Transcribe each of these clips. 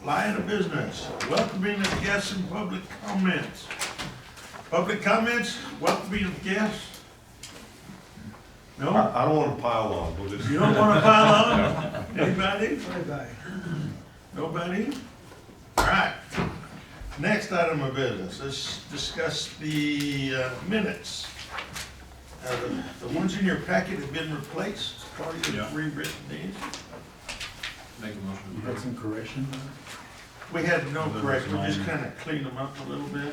Line of business, welcoming of guests and public comments. Public comments, welcoming of guests? No? I don't wanna pile on, we'll just. You don't wanna pile on? Anybody? Bye-bye. Nobody? All right. Next item of business, let's discuss the minutes. The ones in your packet have been replaced, part of your rewritten these. Make a motion. You had some correction? We had no correction, we just kind of cleaned them up a little bit.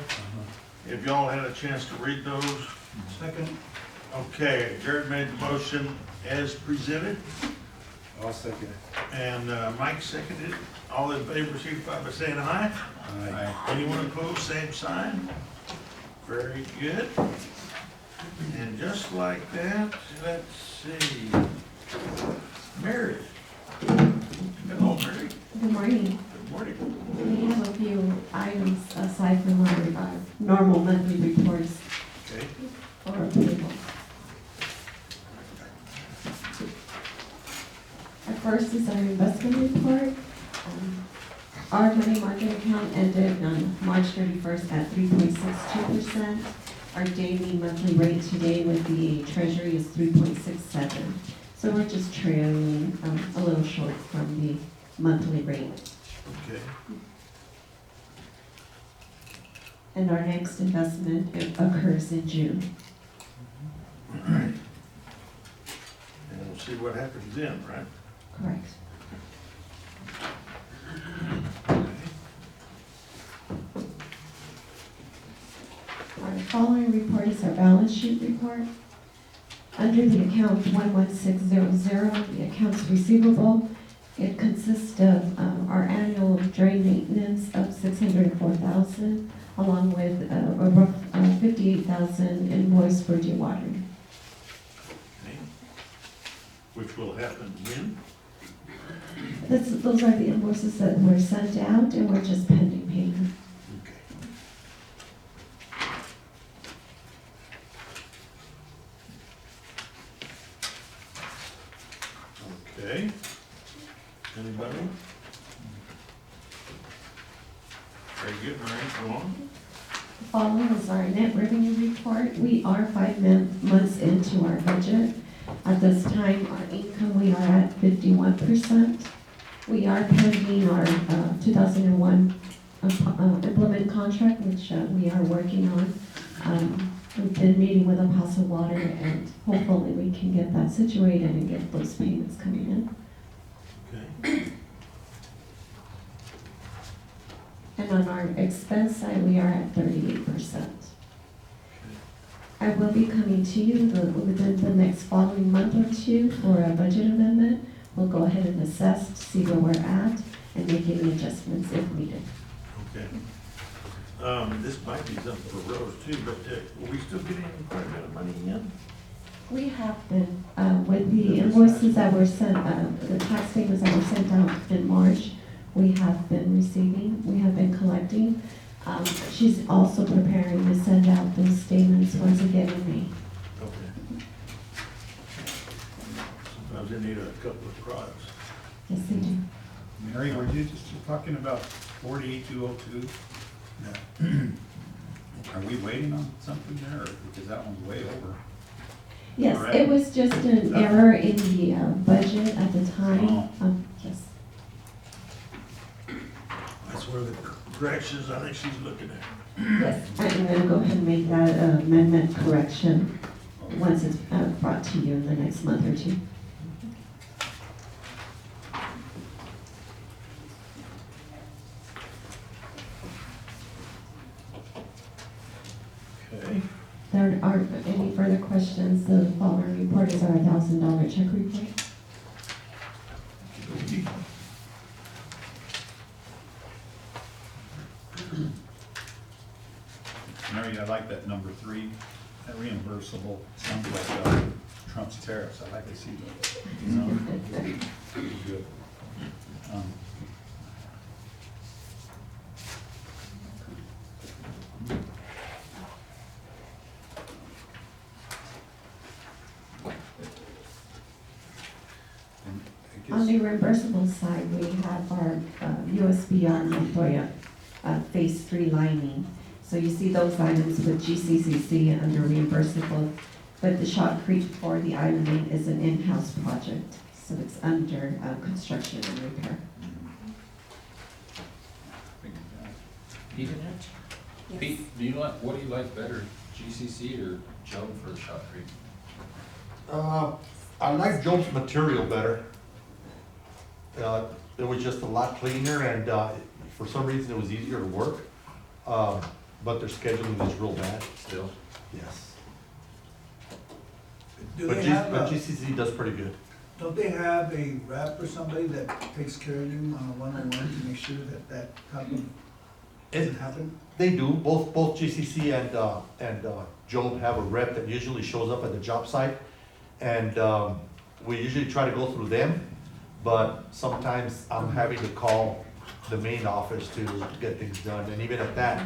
If y'all had a chance to read those. Second. Okay, Jared made the motion as presented, I'll second it. and Mike seconded. All in favor, signify by saying aye. Aye. Anyone opposed, same sign. Very good. And just like that, let's see. Mary. Hello, Mary. Good morning. Good morning. We have a few items aside from our normal monthly reports Okay. for approval. Our first is our investment report. Our money market account ended on March 31st at 3.62%. Our daily monthly rate today with the Treasury is 3.67. So we're just trailing a little short from the monthly rate. Okay. And our next investment occurs in June. All right. And we'll see what happens then, right? Correct. Our following report is our balance sheet report. Under the account 11600, the accounts receivable, it consists of our annual drain maintenance of $604,000, along with a rough $58,000 invoice for dewatering. Okay. Which will happen when? Those are the invoices that were sent out, and we're just pending payment. Okay. Anybody? Very good, Mary, go on. Following is our net revenue report. We are 5 months into our budget. At this time, our income, we are at 51%. We are pending our 2001 implement contract, which we are working on. We've been meeting with Apostle Water, and hopefully we can get that situated and get those payments coming in. Okay. And on our expense side, we are at 38%. I will be coming to you within the next following month or two for a budget amendment. We'll go ahead and assess to see where we're at and make any adjustments if needed. Okay. This might be something for Rose too, but are we still getting quite a bit of money in? We have been, with the invoices that were sent, the tax statements that were sent out in March, we have been receiving, we have been collecting. She's also preparing to send out those statements once again in May. Okay. Sometimes they need a couple of products. Yes, they do. Mary, were you just talking about 48202? Are we waiting on something there, or because that one's way over? Yes, Correct. it was just an error in the budget at the time. Oh. Yes. That's where the corrections, I think she's looking at. Yes, I'm gonna go ahead and make that amendment correction once it's brought to you in the next month or two. Okay. There aren't any further questions. The following report is our $1,000 check report. Okay. Mary, I like that number 3, that reimbursable, sounds like Trump's tariffs, I like to see that. You know, good. On the reimbursable side, we have our USBR Montoya, Phase 3 lining. So you see those items with GCCC under reimbursable, but the Shot Creek for the islanding is an in-house project, so it's under construction and repair. Pete, Pete, do you like, what do you like better, GCC or Joe for Shot Creek? I like Joe's material better. It was just a lot cleaner and, for some reason it was easier to work. But their scheduling is real bad. Still? Yes. Do But they have, but GCC does pretty good. don't they have a rep or somebody that takes care of you on a one-on-one to make sure that that happen, doesn't happen? They do, both GCC and Joe have a rep that usually shows up at the job site. And, we usually try to go through them, but sometimes I'm having to call the main office to get things done, and even at that,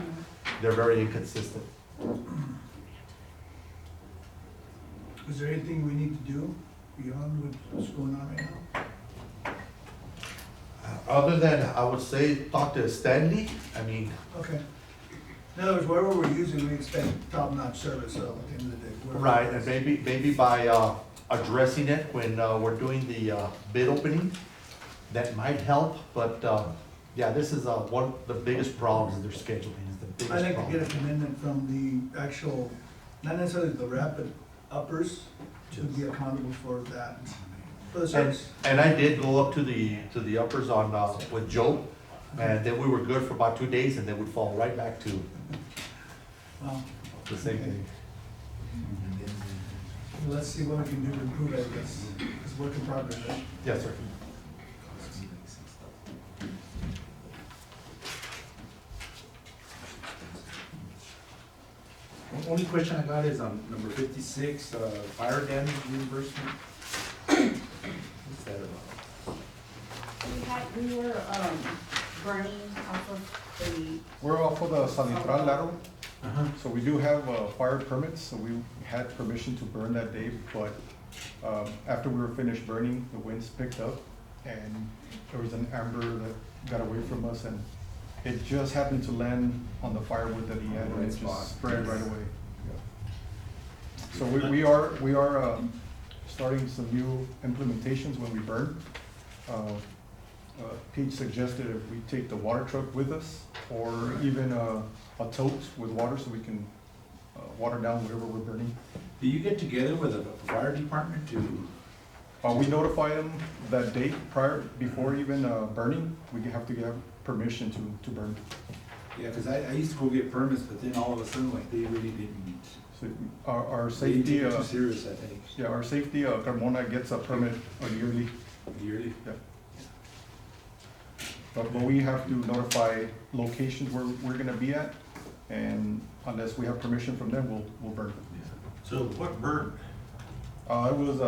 they're very inconsistent. Is there anything we need to do beyond what's going on right now? Other than, I would say, talk to Stanley, I mean, Okay. In other words, wherever we're using, we expect top-notch service, so at the end of the day. wherever right, it and is. maybe by, addressing it when, we're doing the, bid opening, that might help, but, yeah, this is, one of the biggest problems is their scheduling, is the biggest I'd like problem. to get a commitment from the actual, not necessarily the rep, but uppers to be accountable for that, for the And, service. and I did go up to the uppers on, with Joe, and then we were good for about 2 days, and then we'd fall right back to Well, the same thing. let's see what we can do to improve it, I guess. It's work in progress, right? Yes, sir. Only question I got is on number 56, fire damage reimbursement. What's that about? We were, burning off of the, We're off of the Sanitral lateral, Uh-huh. so we do have fire permits, so we had permission to burn that day, but after we were finished burning, the winds picked up and there was an amber that got away from us, and it just happened to land on the firewood that he had, and Right it spot. just spread right away. Yeah. So we are starting some new implementations when we burn. Pete suggested if we take the water truck with us, or even a tote with water so we can water down whatever we're burning. Do you get together with the fire department to, We notify them that date prior, before even burning, we have to get permission to burn. yeah, because I used to go get permits, but then all of a sudden, like, they really didn't. So our They safety, take it too serious, I think, yeah, our safety, Carmona gets a permit yearly. yearly. But we have to notify locations where we're gonna be at, and unless we have permission from them, we'll burn. So what burned? It was,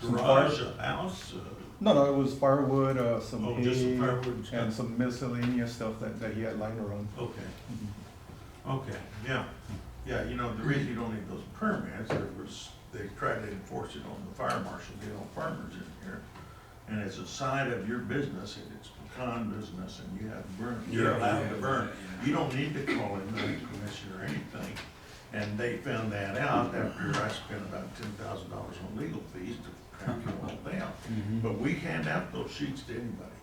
some Garage, fire, a house? no, it was firewood, some Oh, just some hay, firewood and stuff? and some miscellaneous stuff that he had lying around. Okay, Mhm. okay, yeah. Yeah, you know, the reason you don't need those permits, they tried to enforce it on the fire marshal, get all farmers in here. And it's a side of your business, and it's pecan business, and you have to burn, you're allowed to burn. You don't need to call in the commission or anything. And they found that out after I spent about $10,000 on legal fees to track it all down. But we hand out those sheets to anybody.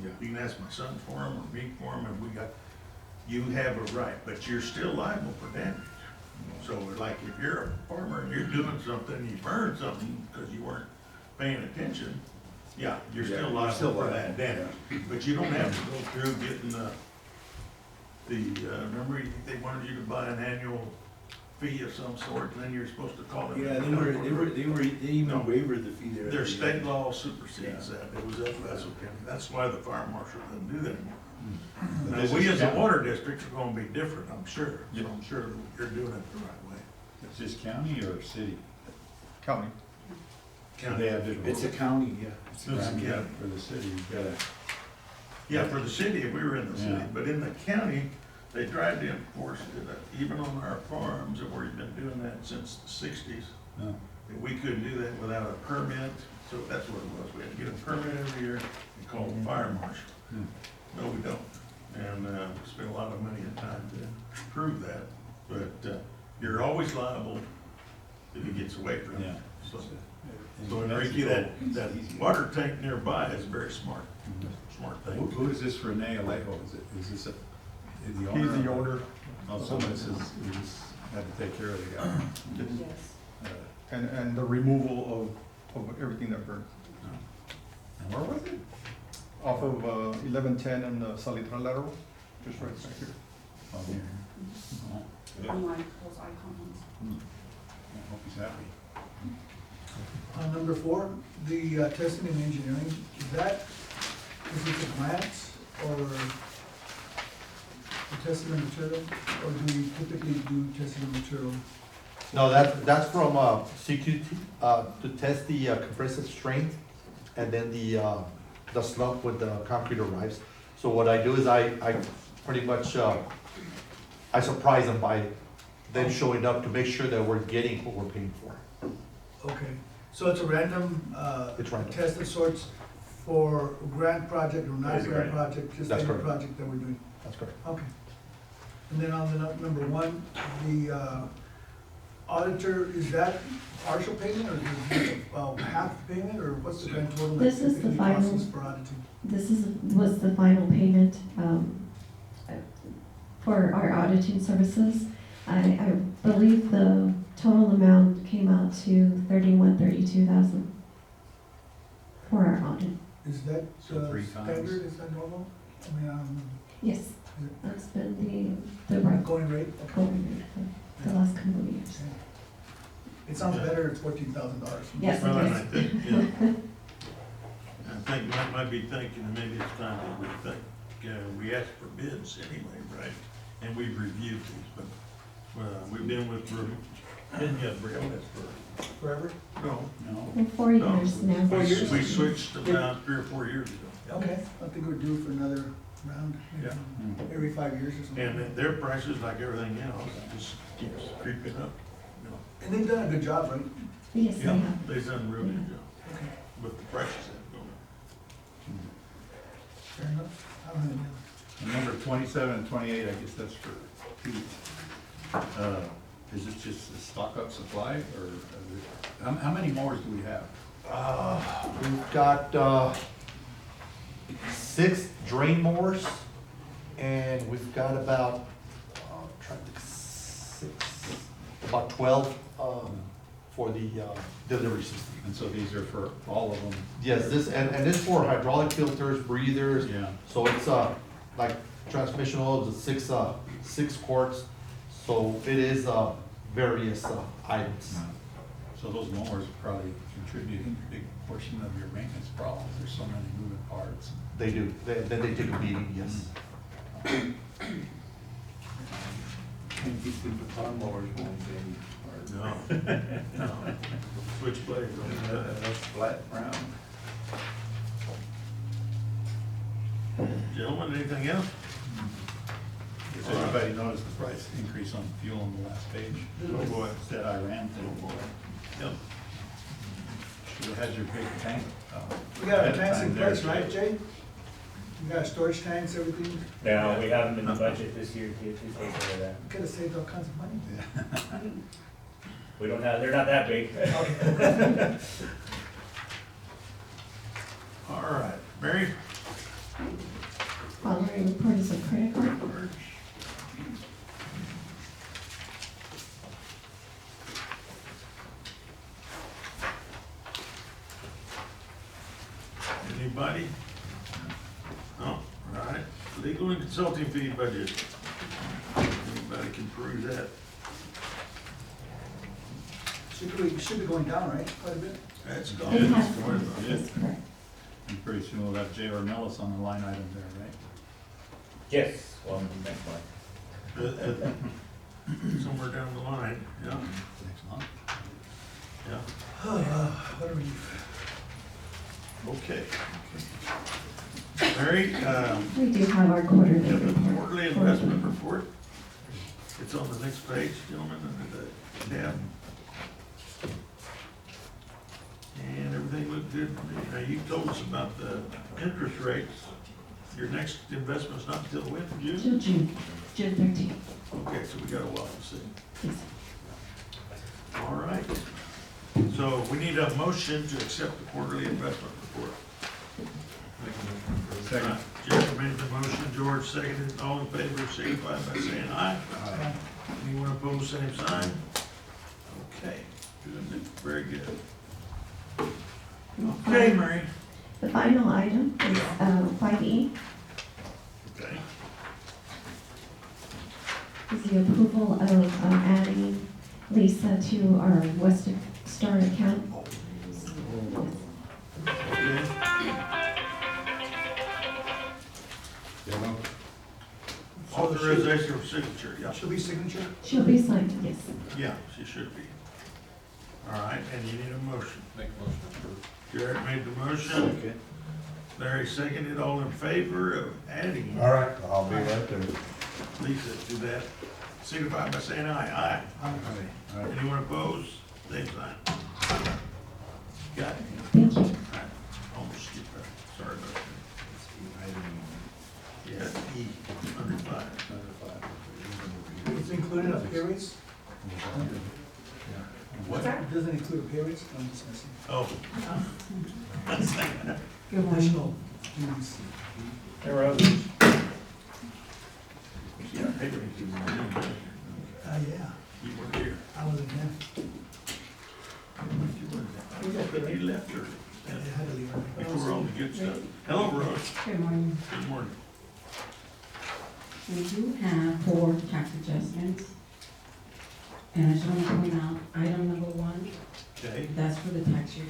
You can ask my son for them or me for them, and you have a right, but you're still liable for damage. So like if you're a farmer and you're doing something, you burn something because you weren't paying attention, yeah, you're Yeah, still you're liable still for liable, that damage. But you don't have to go through getting remember they wanted you to buy an annual fee of some sort, and then you're supposed to call it. Yeah, they even No. waived the fee there. Their state law supersedes that, it was up in Vassal County, that's why the fire marshal doesn't do that anymore. Now, This we is as a county. water district are gonna be different, I'm sure, so I'm sure you're doing it the right way. Is this county or city? County. County. It's a county, yeah. It's a county. For the city, you gotta. Yeah, for the city, if we were in the city, Yeah. but in the county, they tried to enforce it, even on our farms, and we've been doing that since the 60s. No. That we couldn't do that without a permit, so that's what it was, we had to get a permit every year and call the fire marshal. No, we don't. And, we spend a lot of money and time to prove that, but, you're always liable if he gets away from Yeah. it. So Enrique, that water tank nearby is very smart, smart thing. Who is this Renee Alejo? Is this the owner? He's the owner, Oh, so this is, we just had to take care of the guy. Yes. and the removal of everything that burned. And where was it? Off of 1110 and the Salitral lateral, just right back here. Oh, here. Oh, On like those icons. I hope he's happy. Number 4, the testing and engineering, is it a grant or the testing and material? Or do we typically do testing and material? No, that's from CQT, to test the compressive strength and then the slump with the concrete arrives. So what I do is I pretty much, I surprise them by them showing up to make sure that we're getting what we're paying for. Okay, so it's a random It's random. test of sorts for grant project or not It's a grant grant. project, just That's any correct. project that we're doing? That's correct. Okay. And then on the number 1, the auditor, is that partial payment or is it half payment or what's the grand total? that This is the typically costs final- us for auditing? This was the final payment for our auditing services. I believe the total amount came out to $32,000 for our audit. Is that So 3 times. standard, is that normal? I mean, Yes, that's been the right going rate? Okay. going rate for the last couple of years. It sounds better, it's $14,000. Yes, it Well, and I is. think, yeah. I think might be thinking, and maybe it's time that we think, we ask for bids anyway, right? And we've reviewed these, but, we've been with, didn't you, Brielle, for, Forever? no. No. For 4 years now. 4 years? We switched about 3 or 4 years ago. Okay, I think we're due for another round. Yeah. Every 5 years or something. And their prices, like everything else, just keeps creeping up, you know. And they've done a good job, right? Yes, they Yeah, have. they've done a real good job Okay, with the prices that have gone up. fair enough. I don't have any other. And number 27 and 28, I guess that's for Pete. Is this just a stock up supply or how many mowers do we have? We've got 6 drain mowers, and we've got about, trying to think, about 12 for the delivery system. And so these are for all of them? Yes, this, and this for hydraulic filters, breathers. Yeah. So it's like transmission oils, it's 6 quarts, so it is various items. So those mowers are probably contributing a big portion of your maintenance problems. There's so many moving parts. They do, then they take a beating, yes. And these lawnmowers won't No, no. Switchblade. That's flat brown. Gentlemen, anything else? Does everybody notice the price increase on fuel on the last page? Oh, boy. It's that Iran thing. Yep. Should have had your big tank. We got our ahead of tanks time in there, place, right, Jay? We got storage tanks, everything. No, we have them in the budget this year to take care of that. We could have saved all kinds of money. Yeah. We don't have, they're not that big. All right, Mary? Following report is a critical. Anybody? No, all right. Legal and consulting fee budget. Anybody can prove that? Should be going down, right, quite a bit? That's It gone. has, It's going up. that's correct. And pretty soon we'll have J.R. Nellis on the line item there, right? Yes, well, next one. Somewhere down the line, yeah, Next month. yeah. What a relief. Okay. Mary, We do have our quarterly we have the report. quarterly investment report. It's on the next page, gentlemen, under the tab. And everything looked good to me. Now, you told us about the interest rates. your next investment's not until when, June? Till June 13th. Okay, so we got a while to see. Yes. All right. So we need a motion to accept the quarterly investment report. Second. Jeff made the motion, George seconded, all in favor, signify by saying aye. Aye. Anyone opposed, same sign. Okay, good, very good. Okay, Mary. The final item is 5E, Okay, is the approval of adding Lisa to our Western Star account. okay. Authorization of signature, yeah. Should be signature? She'll be signed, yes. Yeah, she should be. All right, and you need a motion. Make a motion to approve. Jared made the motion. Okay. Larry seconded, all in favor of adding All right, I'll be right there. Lisa to that. Signify by saying aye. Aye. Aye. Aye. Anyone opposed? Same sign. Got it. Thank you. All right. Almost skipped that. Sorry about that. Yeah, E, under five. It's included a pay raise? What? It doesn't include a pay raise? I'm just messing. Oh. Additional duties. There were others. Yeah, hey, you Yeah, weren't here. I wasn't here. You left early. I had to leave. Before all the good stuff. Hello, Rose. Good morning. Good morning. We do have 4 tax adjustments. And I just want to point out, item number 1, Okay, that's for the tax year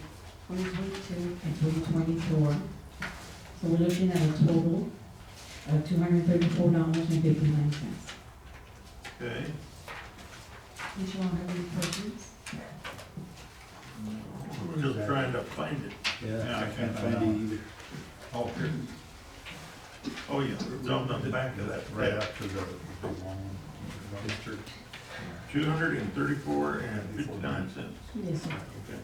2022 and 2024. So we're looking at a total of $234.59. okay. Did you all have any questions? We're just trying to find it. Yeah, I can't find it either. Oh, here, Oh, yeah, it's on the back of that. right after the big long one. History. 234.59. Yes, sir. Okay.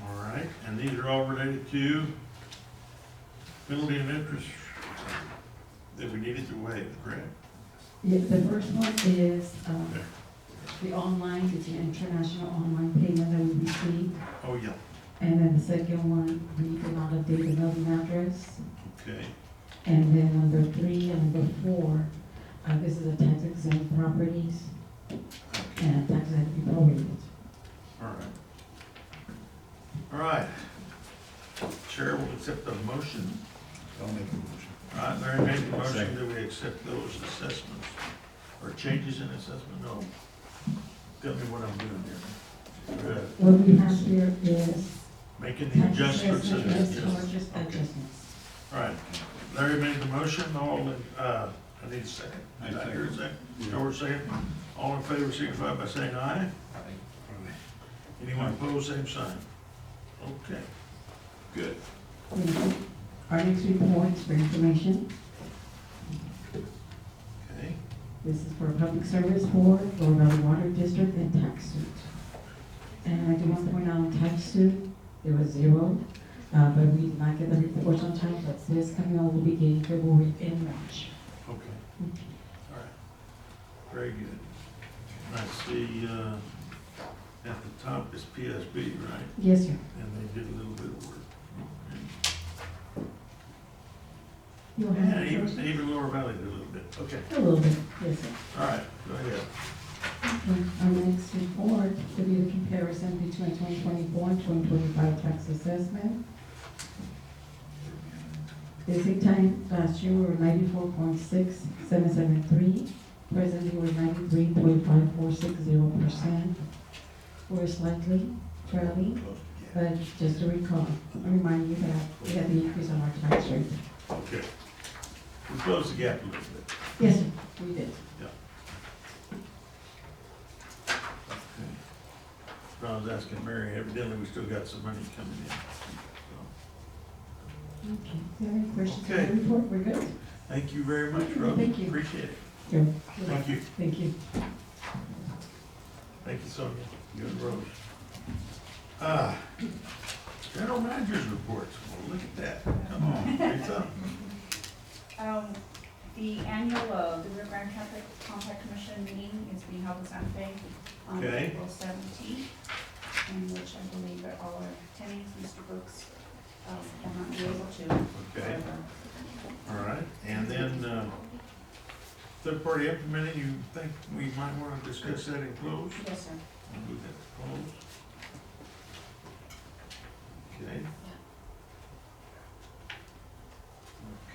All right, and these are all related to penalty and interest that we needed to waive, correct? Yeah, the first one is Okay. the online, it's the international online payment that we received. Oh, yeah, And then the second one, we cannot update the mailing address. okay, And then number 3 and number 4, this is a tax exempt properties, okay, and taxes have to be prorated. all right. All right. Chair will accept the motion. I'll make a motion. All right, Larry made the motion Second. that we accept those assessments, or changes in assessment, no. Tell me what I'm doing here. What we have here is Making the tax adjustments and assessment, yes, adjustments. charges, Okay. adjustments. All right, Larry made the motion, all in, I need a second. I Did I hear a second? Yeah. George second. All in favor, signify by saying aye. Anyone opposed, same sign. Okay, good. Our next report is for information. Okay, This is for Public Service Board, Lower Valley Water District, and tax suit. And I do want to point out on tax suit, there was 0, but we did not get the reports on time, but this coming out will be beginning February and March. okay, all right. Very good. I see, at the top is PSB, right? Yes, sir. And they did a little bit of work. You'll have Yeah, the first- even Lower Valley did a little bit. Okay, A little bit, yes, sir. all right, go ahead. Okay, our next report will be the comparison between 2024 and 2025 tax assessment. Basic time last year we were 94.6773, presently we're 93.5460%. We're slightly trailing, Close to but just to recall, I remind you that we had the increase on our tax rate. gap. Okay. We closed the gap a little bit. Yes, sir, we did. I was asking Mary, evidently we still got some money coming in. So, Okay, do you have any questions on Okay. the report? We're good? thank you very much, Rose. Thank you. Appreciate it. Sure. Thank you. Thank you. Thank you, Sonia. You and Rose. General managers reports, well, look at that, come on, say something. The annual, the Rio Grande Traffic Compact Commission meeting is being held in Santa Fe on Okay. April 17th, in which I believe that all our attendees, Mr. Brooks, will not be able to. Okay. However, All right, and then, third party implementing, you think we might wanna discuss that in close? Yes, sir. We'll move that to close. Okay.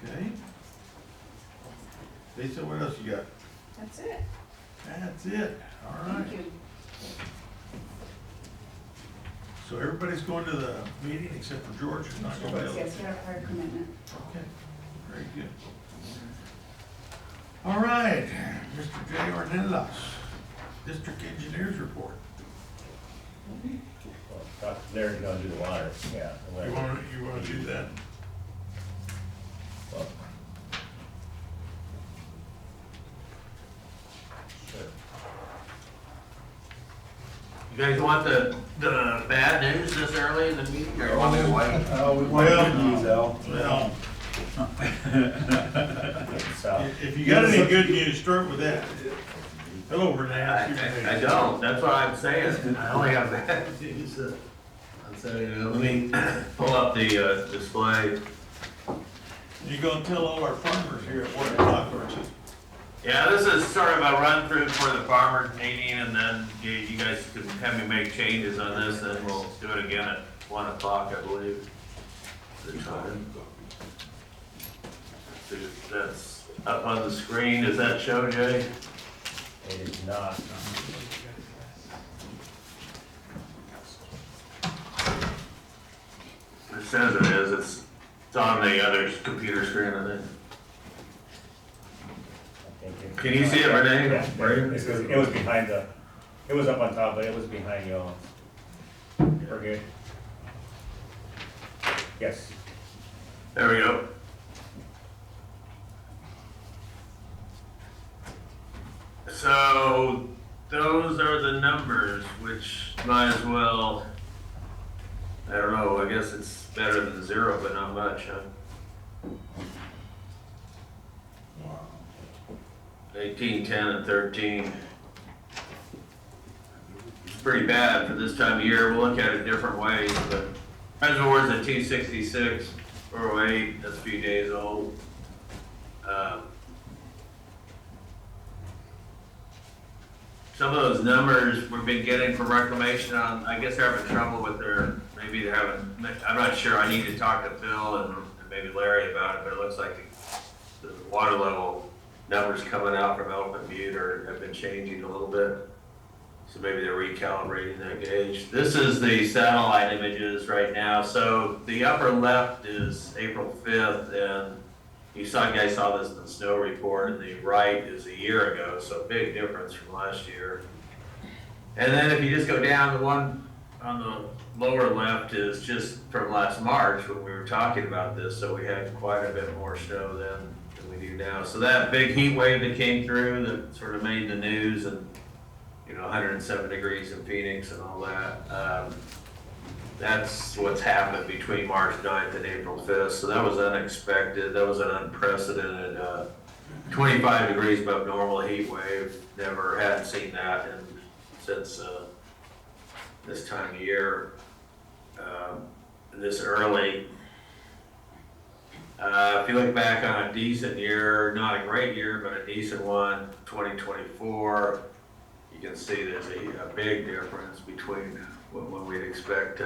Okay. Lisa, what else you got? That's it. That's it, all right. Thank you. So everybody's going to the meeting except for George, who's not going to. Yes, you have a prior commitment. Okay, very good. All right, Mr. J. Ornelas, District Engineers Report. Well, Larry's gonna do the water, yeah. You wanna do that? Well, sure. You guys want the bad news this early in the meeting, or you want me to wait? We want Well, good news, Al. Well, So, if you got any good news, start with that. Hello, Renee. I don't, that's what I'm saying, I only have bad news. Let me pull up the display. You gonna tell all our farmers here at 1 o'clock, aren't you? Yeah, this is sort of a run through for the farmers meeting, and then you guys can have me make changes on this, and we'll do it again at 1 o'clock, I believe. The time. See if that's up on the screen, does that show, Jay? it is not. It says it is, it's on the other computer screen, I think. I think Can you see it, Renee? Yeah, it was behind it was up on top, but it was behind y'all. We're good. Yes. There we go. So, those are the numbers, which might as well, I don't know, I guess it's better than 0, but not much, huh? 18, 10, and 13. It's pretty bad for this time of year. We'll look at it different ways, but reservoirs at 266, 408, that's a few days old. Some of those numbers we've been getting from reclamation on, I guess they're having trouble with maybe they're having, I'm not sure, I need to talk to Phil and maybe Larry about it, but it looks like the water level numbers coming out from Elephant Butte have been changing a little bit. So maybe they're recalibrating that gauge. This is the satellite images right now. So the upper left is April 5th, and you guys saw this in the snow report, and the right is a year ago, so big difference from last year. And then if you just go down, the one on the lower left is just from last March when we were talking about this, so we had quite a bit more snow then than we do now. So that big heat wave that came through that sort of made the news, and 107 degrees in Phoenix and all that, that's what's happened between March 9th and April 5th. So that was unexpected. That was an unprecedented 25 degrees above normal heat wave. Never had seen that since this time of year, this early. If you look back on a decent year, not a great year, but a decent one, 2024, you can see there's a big difference between when we'd expect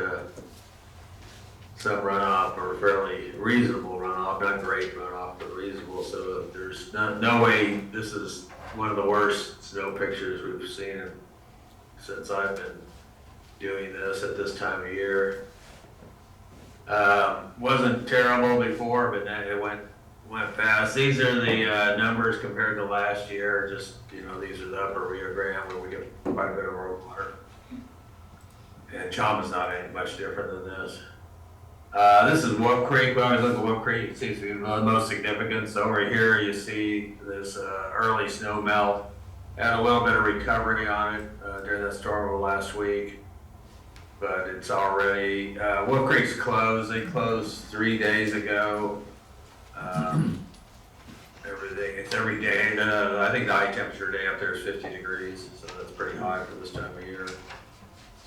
some runoff or fairly reasonable runoff, not great runoff, but reasonable. So there's no way this is one of the worst snow pictures we've seen since I've been doing this at this time of year. Wasn't terrible before, but then it went fast. These are the numbers compared to last year. Just, these are the upper Rio Grande where we get quite a bit of road water. And Chama's not any much different than this. This is Wolf Creek. We always look at Wolf Creek. It seems to be the most significant. So over here you see this early snow melt. Had a little bit of recovery on it during that storm of last week. but it's already, Wolf Creek's closed, they closed 3 days ago. Everything, it's every day, I think the high temperature day up there is 50 degrees, so that's pretty high for this time of year.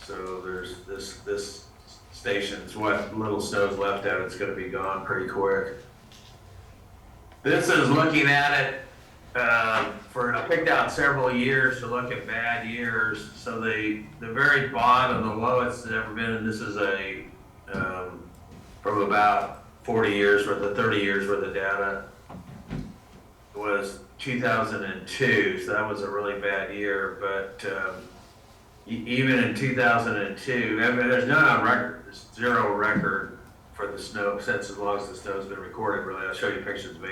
So there's this station's what little snow's left at, it's gonna be gone pretty quick. This is looking at it, I picked out several years to look at bad years. So the very bottom, the lowest it's ever been, and this is from about 40 years worth of 30 years worth of data, was 2002. So that was a really bad year. But even in 2002, I mean, there's none on record. There's zero record for the snow since as long as the snow's been recorded. Really, I'll show you pictures of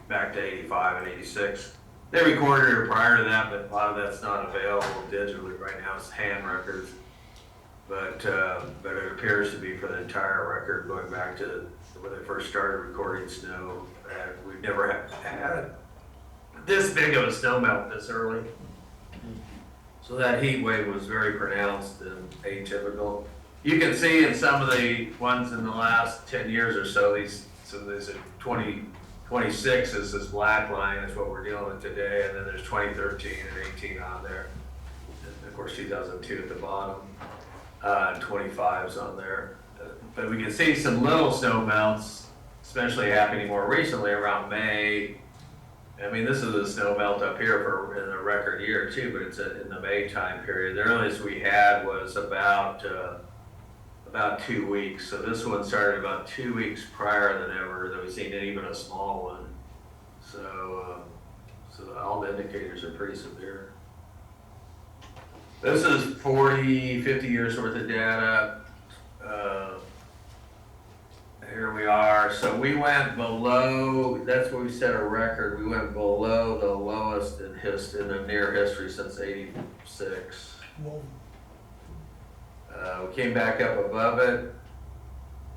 back to 85 and 86. They recorded it prior to that, but a lot of that's not available digitally right now. It's hand records, but it appears to be for the entire record going back to when they first started recording snow. We've never had this big of a snow melt this early, so that heat wave was very pronounced and atypical. You can see in some of the ones in the last 10 years or so, these 26 is this black line, that's what we're dealing with today, and then there's 2013 and 18 on there. And of course 2002 at the bottom, and 25's on there. But we can see some little snow melts, especially happening more recently around May. I mean, this is a snow melt up here in a record year too, but it's in the May time period. The earliest we had was about 2 weeks. So this one started about 2 weeks prior than ever that we've seen even a small one. So all the indicators are pretty severe. This is 40, 50 years worth of data. Here we are. So we went below, that's where we set a record. We went below the lowest in the near history since 86. Whoa. We came back up above it.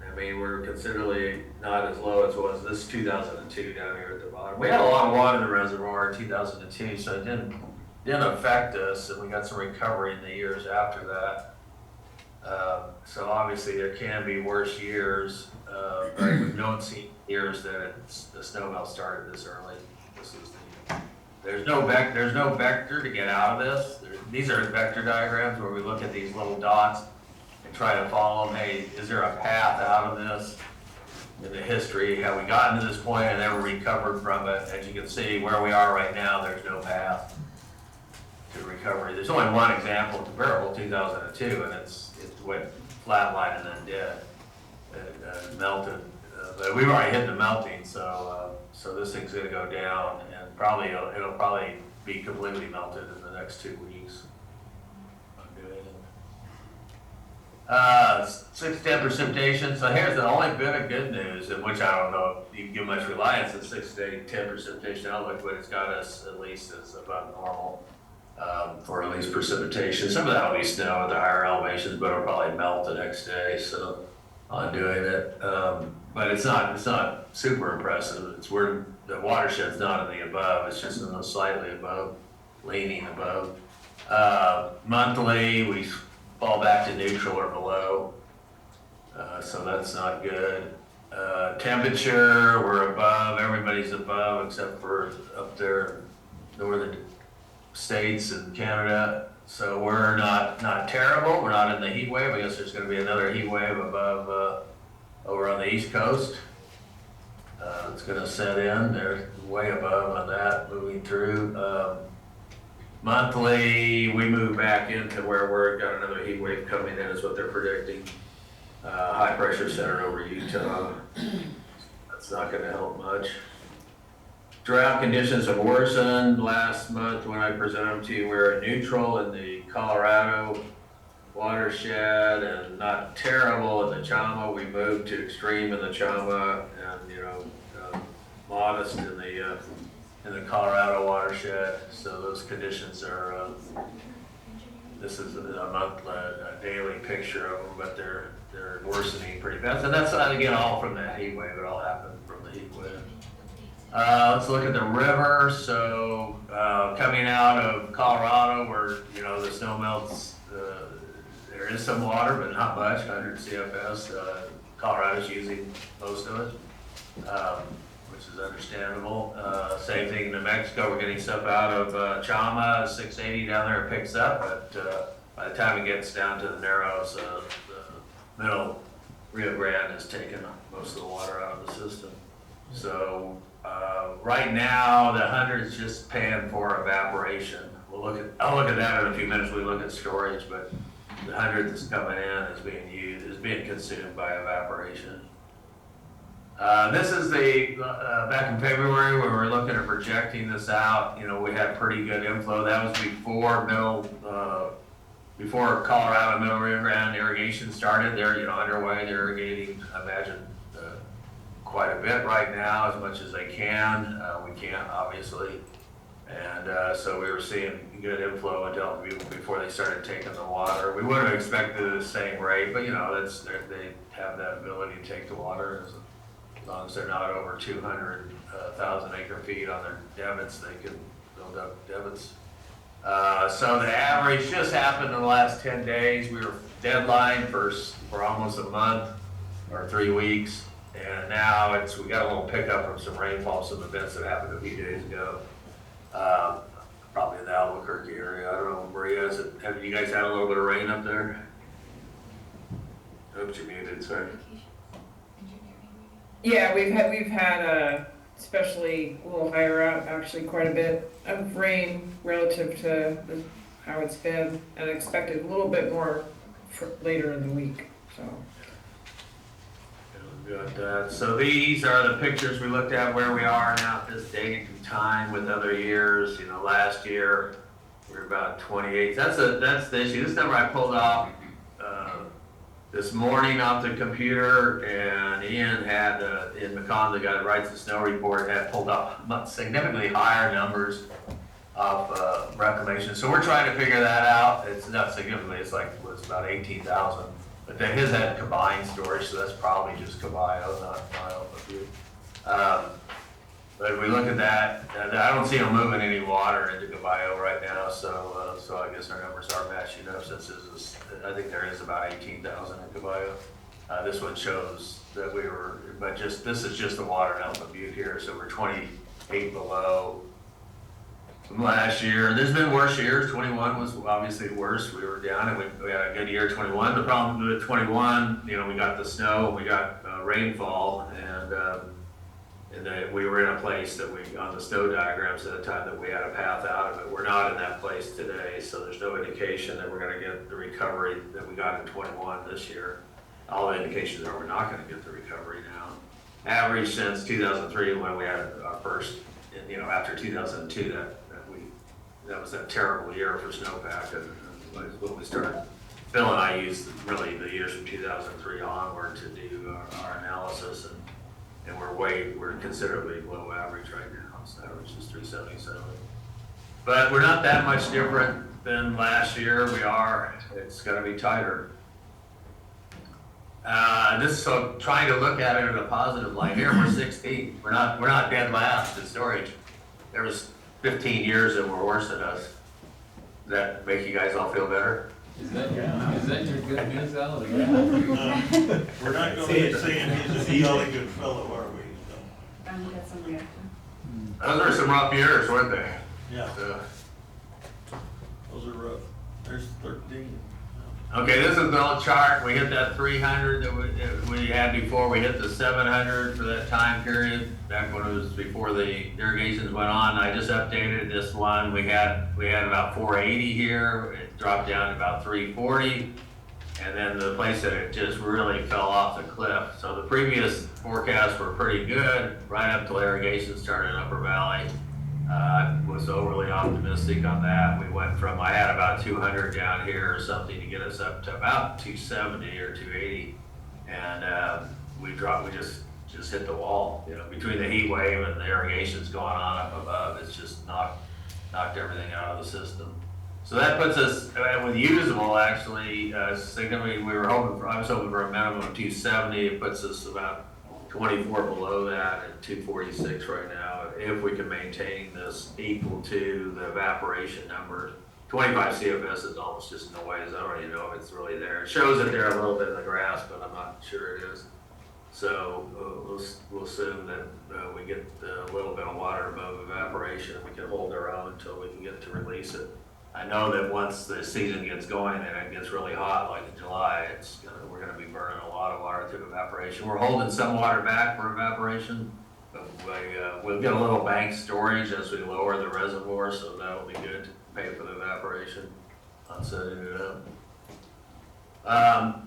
I mean, we're considerably not as low as it was this 2002 down here at the bottom. We had a lot of water in the reservoir in 2002, so it didn't affect us, and we got some recovery in the years after that. So obviously there can be worse years, but we don't see years that the snow melt started this early. There's no vector to get out of this. These are vector diagrams where we look at these little dots and try to follow them. Hey, is there a path out of this in the history? Have we gotten to this point and ever recovered from it? As you can see, where we are right now, there's no path to recovery. There's only one example comparable, 2002, and it went flatline and then dead. It melted, but we've already hit the melting, so this thing's going to go down, and it'll probably be completely melted in the next 2 weeks. 6-10 precipitation. So here's the only bit of good news, in which I don't know if you can give much reliance on 6-10 precipitation outlook, but it's got us at least as above normal for at least precipitation. Some of that will be snow at the higher elevations, but it'll probably melt the next day. So on doing it, but it's not super impressive. It's where the watershed's not in the above. It's just slightly above, leaning above. Monthly, we fall back to neutral or below, so that's not good. Temperature, we're above, everybody's above except for up there northern states and Canada. So we're not terrible, we're not in the heat wave. I guess there's gonna be another heat wave above, over on the East Coast. It's gonna set in, they're way above on that, moving through. Monthly, we move back into where we've got another heat wave coming in is what they're predicting. High pressure center over Utah. That's not gonna help much. Drought conditions have worsened. Last month when I presented them to you, we were neutral in the Colorado watershed and not terrible in the Chama. We moved to extreme in the Chama and, modest in the Colorado watershed. So those conditions are, this is a daily picture of them, but they're worsening pretty fast. And that's, again, all from that heat wave. It all happened from the heat wave. Let's look at the river. So coming out of Colorado where, the snow melts, there there is some water, but not much, 100 CFS. Colorado's using most of it, which is understandable. Same thing in New Mexico, we're getting stuff out of Chama, 680 down there, it picks up, but by the time it gets down to the Narrows, the middle Rio Grande has taken most of the water out of the system. So right now, the 100 is just paying for evaporation. I'll look at that in a few minutes. We look at storage, but the 100 that's coming in is being consumed by evaporation. This is back in February when we were looking at projecting this out. You know, we had pretty good inflow. That was before Colorado Middle Rio Grande irrigation started. They're underway. They're irrigating, I imagine, quite a bit right now, as much as they can. We can't, obviously. And so we were seeing good inflow until before they started taking the water. We would have expected the same rate, but they have that ability to take the water as long as they're not over 200,000 acre feet on their debits. They can build up debits. So the average just happened in the last 10 days. We were deadline for almost a month or 3 weeks, and now we got a little pickup from some rainfall, some events that happened a few days ago. Probably in the Albuquerque area. I don't know, Maria, have you guys had a little bit of rain up there? Oops, you're muted, sorry. Yeah, we've had especially a little higher up, actually quite a bit of rain relative to how it's been, and expected a little bit more later in the week, so. Got that. So these are the pictures we looked at where we are now at this date in time with other years. Last year we were about 28. That's the issue. This number I pulled off this morning off the computer, and Ian had in Macon, the guy that writes the snow report, had pulled up significantly higher numbers of reclamation. So we're trying to figure that out. It's not significantly. It's about 18,000. But then his had combined storage, so that's probably just Caballo, not Butte. But if we look at that, I don't see them moving any water into Caballo right now, so I guess our numbers are matching up since I think there is about 18,000 in Caballo. This one shows that this is just the water in Alpha Butte here, so we're 28 below last year. There's been worse years. 21 was obviously worse. We were down, and we had a good year. 21. The problem with 21, we got the snow, we got rainfall, and then we were in a place that on the snow diagrams at the time that we had a path out of it. We're not in that place today, so there's no indication that we're going to get the recovery that we got in 21 this year. All the indications are we're not going to get the recovery now. Average since 2003 when we had our first, after 2002, that was a terrible year for snowpack, and when we started, Bill and I used really the years from 2003 onward to do our analysis, and we're considerably below average right now. So average is 377. But we're not that much different than last year. It's gonna be tighter. So trying to look at it in a positive light here, we're 16. We're not dead last in storage. There was 15 years that were worse than us. Does that make you guys all feel better? Is that your good news, Alan? We're not going to be saying he's a jolly good fellow, are we? We got some reaction. Those were some rough years, weren't they? Yeah. Those are rough. There's 13. Okay, this is the old chart. We hit that 300 that we had before. We hit the 700 for that time period, back when it was before the irrigations went on. I just updated this one. We had about 480 here. It dropped down to about 340. And then the place that it just really fell off the cliff. So the previous forecasts were pretty good, right up till irrigation started in Upper Valley. I was overly optimistic on that. I had about 200 down here or something to get us up to about 270 or 280. And we just hit the wall. Between the heat wave and the irrigations going on up above, it's just knocked everything out of the system. So that puts us, with usable actually, significantly, I was hoping for a minimum of 270. It puts us about 24 below that at 246 right now, if we can maintain this equal to the evaporation numbers. 25 CFS is almost just noise. I don't even know if it's really there. It shows it there a little bit in the grass, but I'm not sure it is. So we'll assume that we get a little bit of water above evaporation. We can hold our own until we can get to release it. I know that once the season gets going and it gets really hot, like in July, we're gonna be burning a lot of water through evaporation. We're holding some water back for evaporation, but we'll get a little bank storage as we lower the reservoir, so that'll be good to pay for the evaporation on setting it up.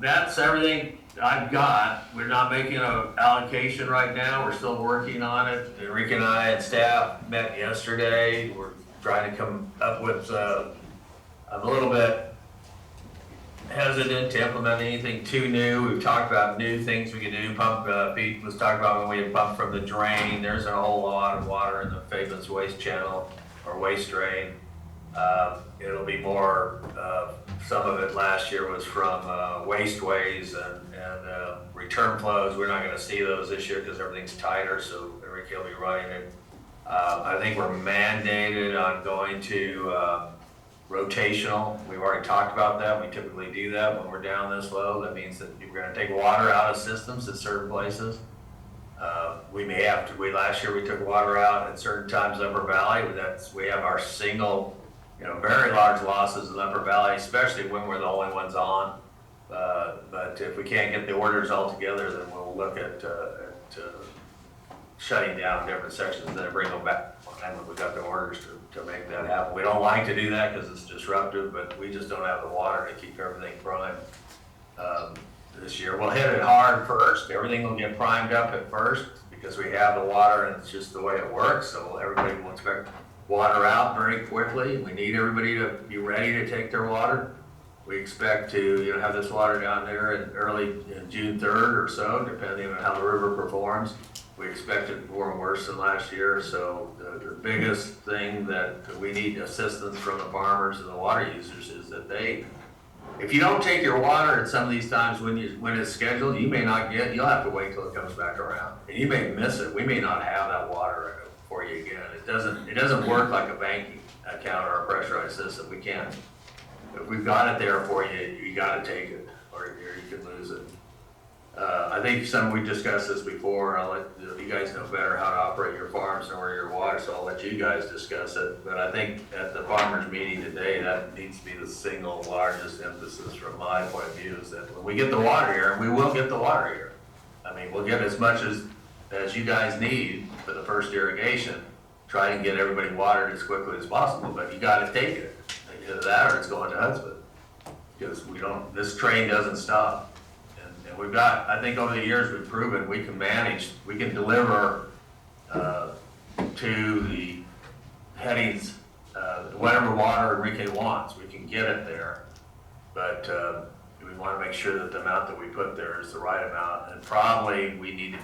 That's everything I've got. We're not making an allocation right now. We're still working on it. Enrique and I and staff met yesterday. We're trying to come up with, I'm a little bit hesitant to implement anything too new. We've talked about new things we can do. Pete was talking about when we pump from the drain. There's a whole lot of water in the Fabens waste channel or waste drain. It'll be more, some of it last year was from wasteways and return flows. We're not gonna see those this year because everything's tighter, so Enrique will be running it. I think we're mandated on going to rotational. We've already talked about that. We typically do that when we're down this low. That means that we're gonna take water out of systems at certain places. We may have to, last year we took water out at certain times in Upper Valley. We have our single, very large losses in Upper Valley, especially when we're the only ones on. But if we can't get the orders all together, then we'll look at shutting down different sections and then bring them back when we got the orders to make that happen. We don't like to do that because it's disruptive, but we just don't have the water to keep everything primed. This year we'll hit it hard first. Everything will get primed up at first because we have the water and it's just the way it works. So everybody will expect water out very quickly. We need everybody to be ready to take their water. We expect to have this water down there in June 3rd or so, depending on how the river performs. We expect it to perform worse than last year. So the biggest thing that we need assistance from the farmers and the water users is that if you don't take your water at some of these times when it's scheduled, you'll have to wait till it comes back around. And you may miss it. We may not have that water for you again. It doesn't work like a banking account or a pressurized system. We can't. If we've got it there for you, you gotta take it or you can lose it. I think we discussed this before, and I'll let you guys know better how to operate your farms and where your water, so I'll let you guys discuss it. But I think at the farmers meeting today, that needs to be the single largest emphasis from my point of view, is that when we get the water here, and we will get the water here. I mean, we'll get as much as you guys need for the first irrigation. Try and get everybody watered as quickly as possible, but you gotta take it. Either that or it's going to Huntsville. Because this train doesn't stop. And we've got, I think over the years we've proven we can deliver to the headings, whatever water Enrique wants, we can get it there. But we want to make sure that the amount that we put there is the right amount. And probably we need to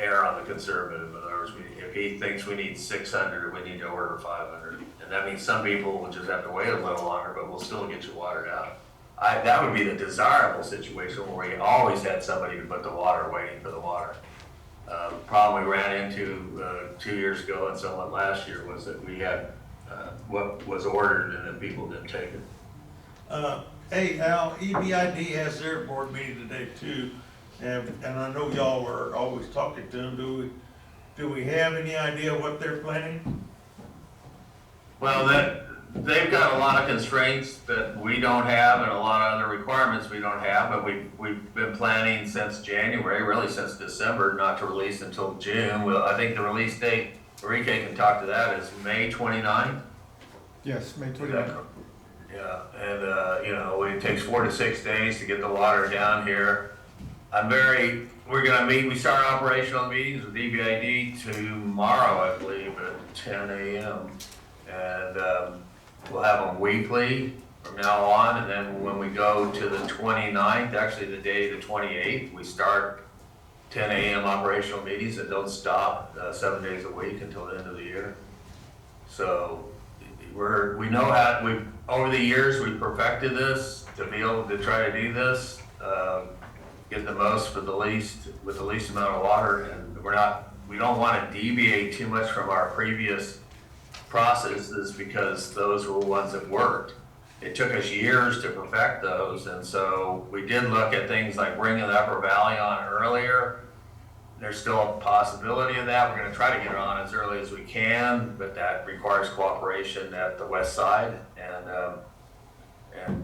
err on the conservative. In other words, if he thinks we need 600, we need to order 500. And that means some people will just have to wait a little longer, but we'll still get you watered out. That would be the desirable situation where we always had somebody to put the water waiting for the water. Problem we ran into 2 years ago and somewhat last year was that we had what was ordered and then people didn't take it. Hey, Al, EPCWID has their board meeting today too, and I know y'all were always talking to them. Do we have any idea what they're planning? Well, they've got a lot of constraints that we don't have and a lot of other requirements we don't have, but we've been planning since January, really since December, not to release until June. Well, I think the release date, Enrique can talk to that, is May 29th. Yes, May 29th. Yeah, and it takes 4 to 6 days to get the water down here. We're gonna meet, we start operational meetings with EPCWID tomorrow, I believe, at 10 a.m. And we'll have them weekly from now on, and then when we go to the 29th, actually the day the 28th, we start 10 a.m. operational meetings that don't stop 7 days a week until the end of the year. So we know how, over the years we've perfected this to be able to try to do this, get the most with the least amount of water, and we don't want to deviate too much from our previous processes because those were ones that worked. it took us years to perfect those, and so we did look at things like bringing the upper valley on earlier. There's still a possibility of that. We're gonna try to get it on as early as we can, but that requires cooperation at the west side. And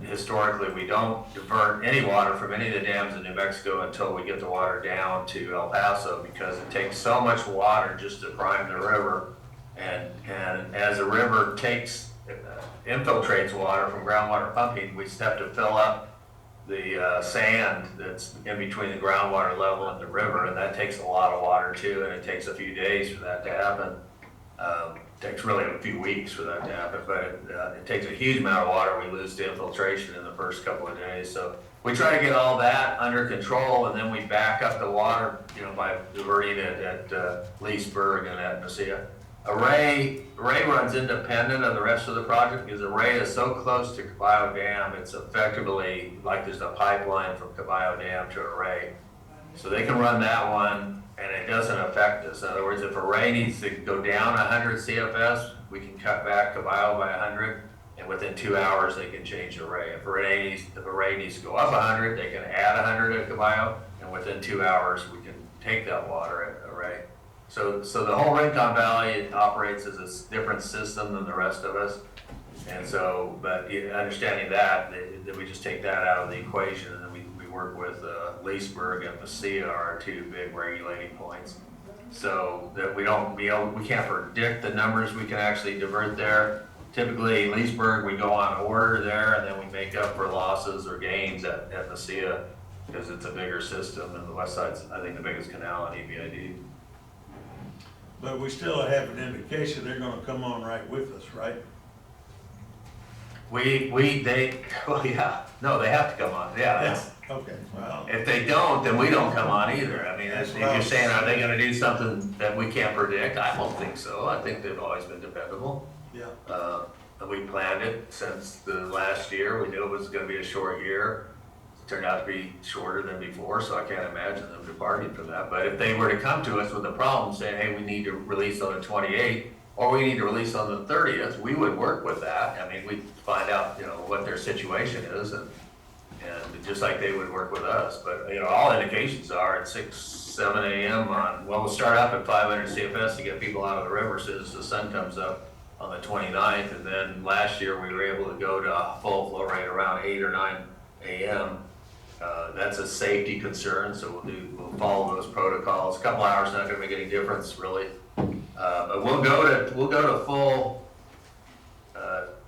historically, we don't divert any water from any of the dams in New Mexico until we get the water down to El Paso, because it takes so much water just to prime the river. And as the river infiltrates water from groundwater pumping, we have to fill up the sand that's in between the groundwater level and the river, and that takes a lot of water too, and it takes a few days for that to happen. Takes really a few weeks for that to happen, but it takes a huge amount of water. We lose to infiltration in the first couple of days. So we try to get all that under control, and then we back up the water, by diverting it at Leesburg and at Mesilla. Array runs independent of the rest of the project because Array is so close to Caballo Dam, it's effectively like there's a pipeline from Caballo Dam to Array. So they can run that one and it doesn't affect us. In other words, if Array needs to go down 100 CFS, we can cut back Caballo by 100, and within 2 hours they can change Array. If Array needs to go up 100, they can add 100 at Caballo, and within 2 hours we can take that water at Array. So the whole Rincon Valley operates as a different system than the rest of us. And so, but understanding that we just take that out of the equation, and then we work with Leesburg and Mesilla are our two big regulating points. So that we can't predict the numbers we can actually divert there. Typically, Leesburg, we go on order there, and then we make up for losses or gains at Mesilla because it's a bigger system, and the west side's, I think, the biggest canal in EPID. But we still have an indication they're gonna come on right with us, right? They have to come on, yeah. Okay, well, If they don't, then we don't come on either. I mean, That's if what I you're was saying, are they saying. gonna do something that we can't predict? I don't think so. I think they've always been dependable. yeah. And we planned it since the last year. We knew it was gonna be a short year. It turned out to be shorter than before, so I can't imagine them departing from that. But if they were to come to us with a problem saying, hey, we need to release on the 28th, or we need to release on the 30th, we would work with that. I mean, we'd find out, what their situation is, and just like they would work with us. But, all indications are at 6, 7 a.m. we'll start up at 500 CFS to get people out of the river as soon as the sun comes up on the 29th. And then last year we were able to go to a full flow rate around 8 or 9 a.m. That's a safety concern, so we'll follow those protocols. A couple hours not gonna make any difference really. But we'll go to full,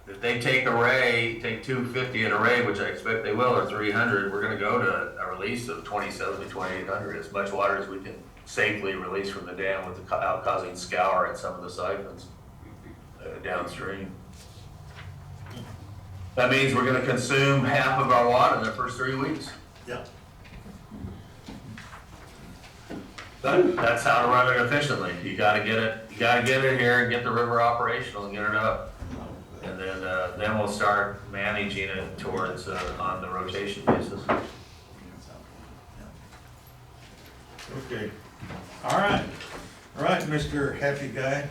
if they take 250 at Array, which I expect they will, or 300, we're gonna go to a release of 27 to 2800, as much water as we can safely release from the dam without causing scour at some of the siphons downstream. That means we're gonna consume half of our water in the first 3 weeks. Yeah. That's how to run it efficiently. You gotta get it here and get the river operational and get it up. And then we'll start managing it towards, on the rotation basis. Okay. All right, Mr. Happy Guy.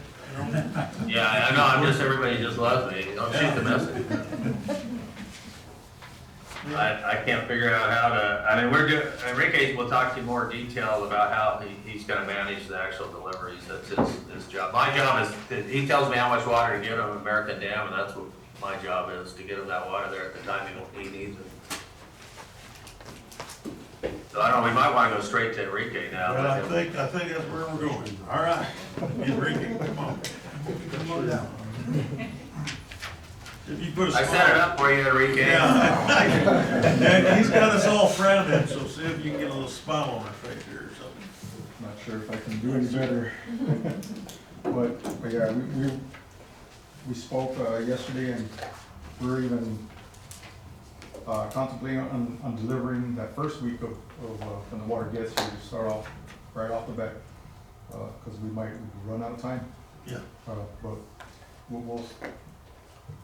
Yeah, I know, everybody just loves me. Don't shoot the message. I can't figure out how to, Enrique will talk to you more detail about how he's gonna manage the actual deliveries. That's his job. My job is, he tells me how much water to get on American Dam, and that's what my job is, to get him that water there at the time he needs it. So I don't know, we might wanna go straight to Enrique now. Well, I think that's where we're going. All right, Enrique, come on. Come on down. If you put a I smile. set it up for you, Enrique. Yeah. And he's got us all frowning, so see if you can get a little smile on our face here or something. Not sure if I can do any better. But yeah, we spoke yesterday, and we're even contemplating on delivering that first week of when the water gets here, to start off right off the bat, because we might run out of time. Yeah. But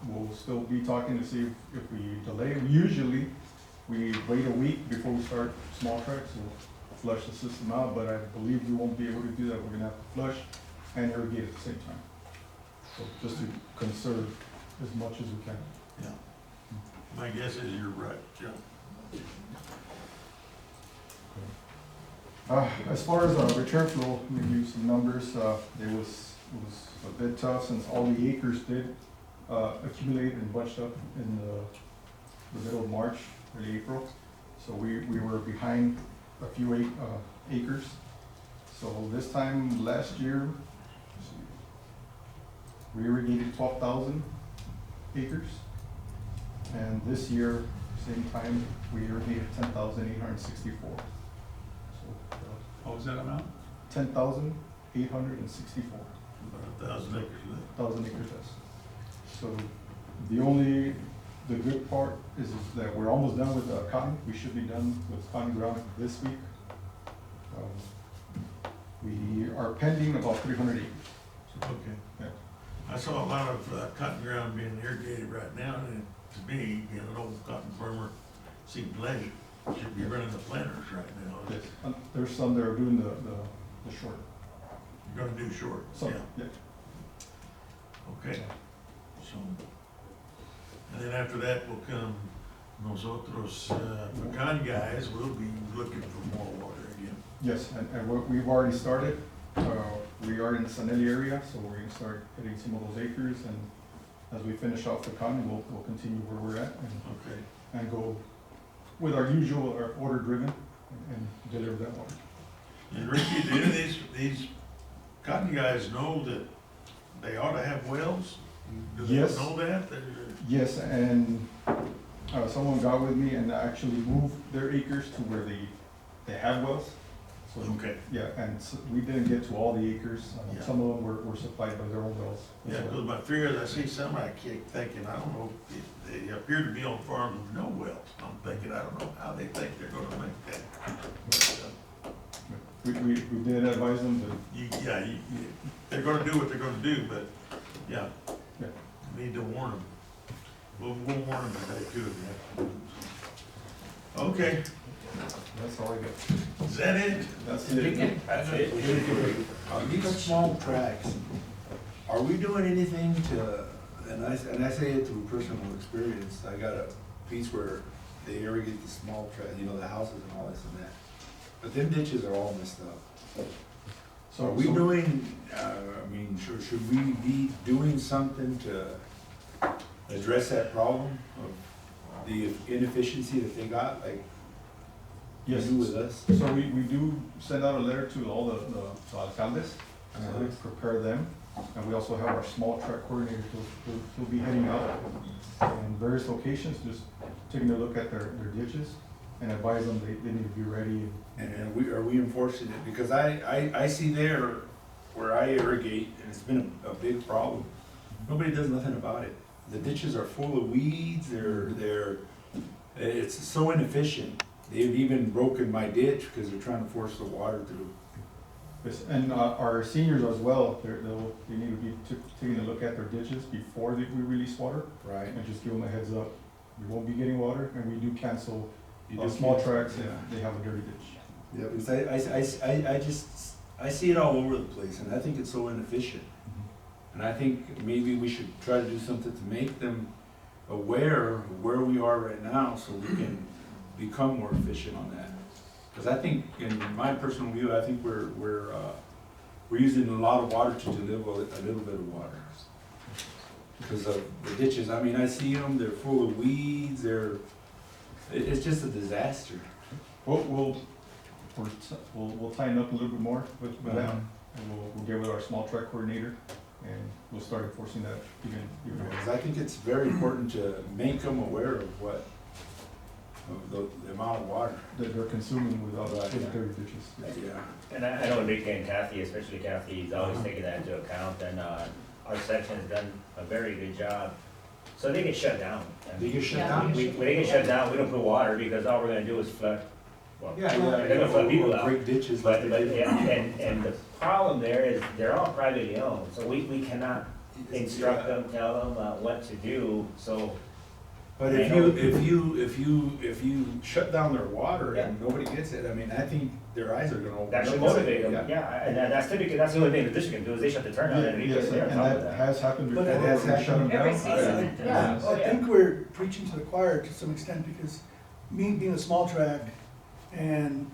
we'll still be talking to see if we delay. Usually, we wait a week before we start small tracks. We'll flush the system out, but I believe we won't be able to do that. We're gonna have to flush and irrigate at the same time. So just to conserve as much as we can. Yeah. My guess is you're right, Joe. As far as return flow, we give you some numbers. It was a bit tough since all the acres did accumulate and bunched up in the middle of March, early April. So we were behind a few acres. So this time last year, we irrigated 12,000 acres. And this year, same time, we irrigated 10,864. So What was that amount? 10,864. About 1,000 acres left. 1,000 acres less. So the good part is that we're almost done with cotton. We should be done with cotton ground this week. We are pending about 300 acres. Okay. Yeah. I saw a lot of cotton ground being irrigated right now, and to me, being an old cotton farmer, seems late. Should be running the planters right now. Yes. There's some that are doing the short. You're gonna do short, Some, yeah, yeah. okay. So, and then after that will come nosotros, pecan guys, we'll be looking for more water again. Yes, and we've already started. We are in the Sanelli area, so we're gonna start hitting some of those acres, and as we finish off the cotton, we'll continue where we're at Okay. and go with our usual, our order driven, and deliver that water. And Ricky, do any of these cotton guys know that they ought to have wells? Do they Yes. know that? Yes, and someone got with me and actually moved their acres to where they have wells. So, Okay. yeah, and we didn't get to all the acres. Yeah. Some of them were supplied by their own wells. Yeah, because my fear is I see some, I keep thinking, I don't know, they appear to be on farms with no wells. I'm thinking, I don't know how they think they're gonna make that. But, We did advise them that, they're gonna do what they're gonna do, but, yeah, yeah, we need to warn them. We'll warn them today too. Yeah. Okay, that's all I got. is that it? That's it. On these small tracks, are we doing anything to, and I say it through personal experience, I got a piece where they irrigate the small track, you know, the houses and all this and that. But them ditches are all messed up. So are we doing, should we be doing something to address that problem of the inefficiency that they got, like you Yes. do with us? So we do send out a letter to all the alcaldes, and we prepare them. And we also have our small track coordinator who'll be heading out in various locations, just taking a look at their ditches and advise them they need to be ready. And are we enforcing it? Because I see there where I irrigate, and it's been a big problem. Nobody does nothing about it. The ditches are full of weeds, it's so inefficient. They've even broken my ditch because they're trying to force the water through. Yes, and our seniors as well, they need to be taking a look at their ditches before we release water. Right. And just give them a heads up, we won't be getting water, and we do cancel You do small cancel, tracks yeah. if they have a dirty ditch. Yeah, because I see it all over the place, and I think it's so inefficient. And I think maybe we should try to do something to make them aware of where we are right now, so we can become more efficient on that. Because I think, in my personal view, I think we're using a lot of water to deliver a little bit of water. Because of the ditches, I mean, I see them, they're full of weeds, it's just a disaster. We'll tighten up a little bit more with that, Uh-huh. and we'll get with our small track coordinator, and we'll start enforcing that even more. Because I think it's very important to make them aware of the amount of water. That they're consuming without Right, yeah. dirty ditches. Yeah. And I know Enrique and Kathy, especially Kathy, is always taking that into account, and our section has done a very good job. So they get shut down. They get shut Yeah. down? When they get shut down, we don't put water, because all we're gonna do is flood. Well, Yeah, they're gonna flood people out. Break ditches. But, yeah, and the problem there is, they're all privately owned, so we cannot instruct them, tell them what to do, so. But if you shut down their water and nobody gets it, I mean, I think their eyes are gonna open up. That should motivate them, yeah, and that's typically, that's the only thing the district can do, is they shut the turnout and Yes, they're on and top of that that. has happened But before. that has We shut them Every down. season. Yeah, Oh, I yeah. think we're preaching to the choir to some extent, because me being a small track, and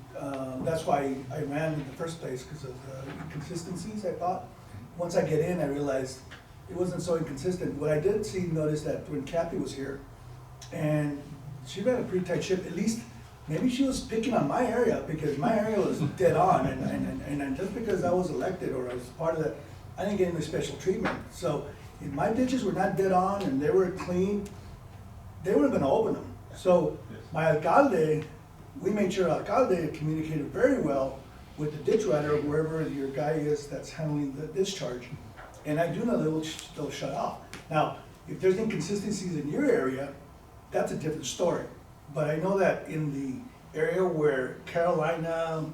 that's why I ran in the first place, because of the inconsistencies, I thought. Once I get in, I realized it wasn't so inconsistent. What I did notice that when Kathy was here, and she ran a pretty tight ship, at least, maybe she was picking on my area, because my area was dead on, and just because I was elected, or I was part of that, I didn't get any special treatment. So, if my ditches were not dead on, and they were clean, they weren't gonna open them. So, my alcalde, we made sure alcalde communicated very well with the ditch rider, wherever your guy is that's handling the discharge. And I do know they'll shut off. Now, if there's inconsistencies in your area, that's a different story. But I know that in the area where Carolina,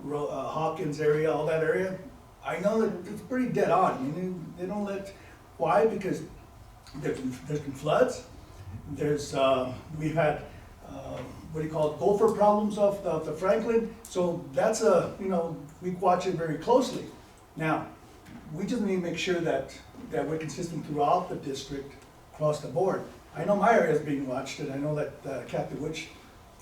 Hawkins area, all that area, I know that it's pretty dead on. I mean, they don't let, why? Because there's been floods. We've had, what do you call it, gopher problems off the Franklin. So that's we watch it very closely. Now, we just need to make sure that we're consistent throughout the district, across the board. I know my area is being watched, and I know that Captain Witch